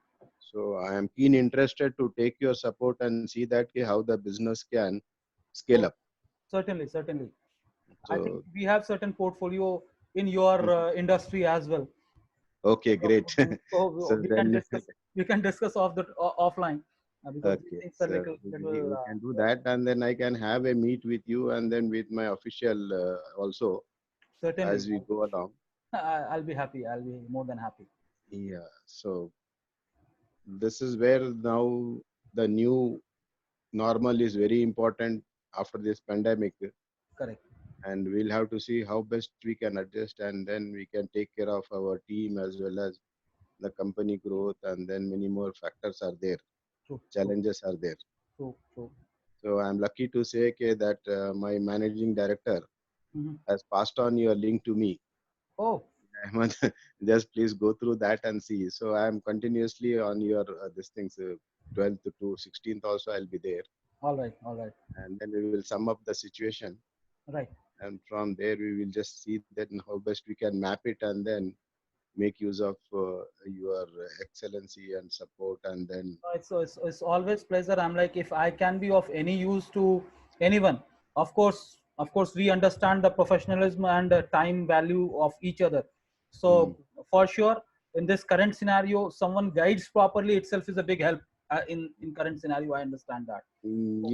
Speaker 2: So I am keen interested to take your support and see that how the business can scale
Speaker 1: Oh,
Speaker 2: up.
Speaker 1: certainly, certainly. I think
Speaker 2: So
Speaker 1: we have certain portfolio in your industry as well.
Speaker 2: okay, great.
Speaker 1: So
Speaker 2: So
Speaker 1: we can
Speaker 2: then
Speaker 1: discuss. We can discuss offline because these
Speaker 2: okay,
Speaker 1: things are
Speaker 2: so
Speaker 1: little
Speaker 2: we can do that, and then I can have a meet with you, and then with my official also
Speaker 1: certainly.
Speaker 2: as we go along.
Speaker 1: I'll be happy. I'll be more than happy.
Speaker 2: Yeah. So this is where now the new normal is very important after this pandemic,
Speaker 1: Correct.
Speaker 2: and we'll have to see how best we can adjust, and then we can take care of our team as well as the company growth, and then many more factors are there,
Speaker 1: True. True.
Speaker 2: challenges are there.
Speaker 1: True. True.
Speaker 2: So I'm lucky to say that my managing director
Speaker 1: Mhm.
Speaker 2: has passed on your link to me.
Speaker 1: Oh,
Speaker 2: Ahmed, just please go through that and see. So I am continuously on your this things 12th to 16th also I'll be there,
Speaker 1: all right. All right.
Speaker 2: and then we will sum up the situation,
Speaker 1: Right.
Speaker 2: and from there we will just see that how best we can map it, and then make use of your excellency and support, and then
Speaker 1: It's always pleasure. I'm like, if I can be of any use to anyone, of course we understand the professionalism and the time value of each other.
Speaker 2: mm,
Speaker 1: So for sure, in this current scenario, someone guides properly itself is a big help. In current scenario, I understand that. So,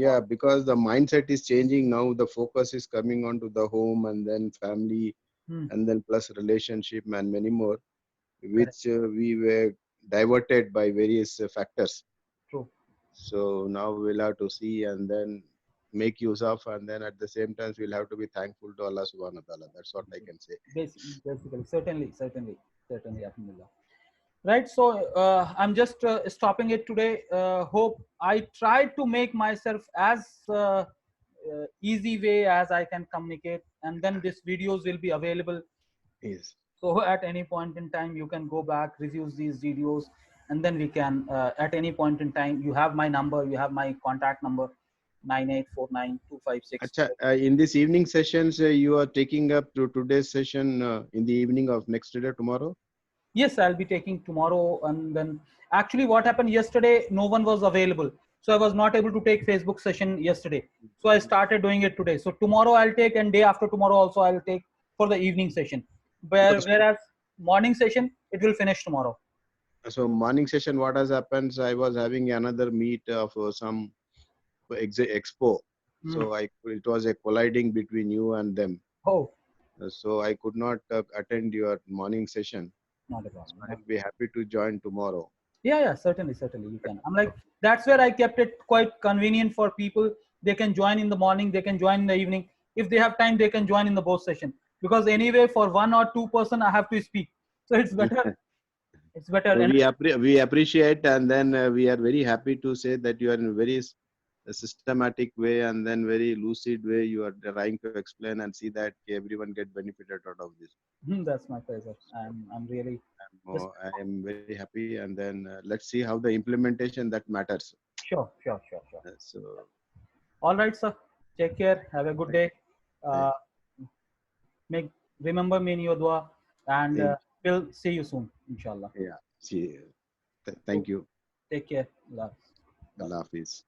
Speaker 2: yeah, because the mindset is changing now. The focus is coming on to the home, and then family,
Speaker 1: hmm,
Speaker 2: and then plus relationship and many more,
Speaker 1: correct,
Speaker 2: which we were diverted by various factors.
Speaker 1: true.
Speaker 2: So now we'll have to see and then make use of, and then at the same time we'll have to be thankful to Allah Subhanahu wa Taala. That's what I can say.
Speaker 1: Basically, certainly, Alhamdulillah. Right. So I'm just stopping it today. Hope I tried to make myself as easy way as I can communicate, and then these videos will be available.
Speaker 2: Yes.
Speaker 1: So at any point in time, you can go back, review these videos, and then we can. At any point in time, you have my number, you have my contact number, 98492564.
Speaker 2: Acha, in this evening sessions, you are taking up to today's session in the evening of next day tomorrow.
Speaker 1: Yes, I'll be taking tomorrow. And then actually what happened yesterday, no one was available. So I was not able to take Facebook session yesterday. So I started doing it today. So tomorrow I'll take, and day after tomorrow also I'll take for the evening session.
Speaker 2: Because
Speaker 1: Whereas morning session, it will finish tomorrow.
Speaker 2: so morning session, what has happened? I was having another meet of some expo.
Speaker 1: Hmm.
Speaker 2: So it was a colliding between you and them.
Speaker 1: Oh,
Speaker 2: So I could not attend your morning session.
Speaker 1: not a
Speaker 2: So
Speaker 1: problem.
Speaker 2: I'll be happy to join tomorrow.
Speaker 1: Yeah, certainly you can. I'm like, that's where I kept it quite convenient for people. They can join in the morning, they can join in the evening. If they have time, they can join in the both session. Because anyway, for 1 or 2 person, I have to speak. So it's better. It's better.
Speaker 2: So
Speaker 1: And
Speaker 2: we appreciate, and then we are very happy to say that you are in a very systematic way, and then very lucid way you are trying to explain and see that everyone get benefited out of this.
Speaker 1: that's my pleasure.
Speaker 2: So
Speaker 1: I'm really just
Speaker 2: I am very happy, and then let's see how the implementation that matters.
Speaker 1: sure.
Speaker 2: So
Speaker 1: All right, sir. Take care. Have a good day.
Speaker 2: I,
Speaker 1: Uh, make remember me in your dua, and
Speaker 2: I,
Speaker 1: we'll see you soon, inshallah.
Speaker 2: yeah, see,
Speaker 1: So
Speaker 2: thank you.
Speaker 1: take care. Allah. Bye.
Speaker 2: Allah Hafiz.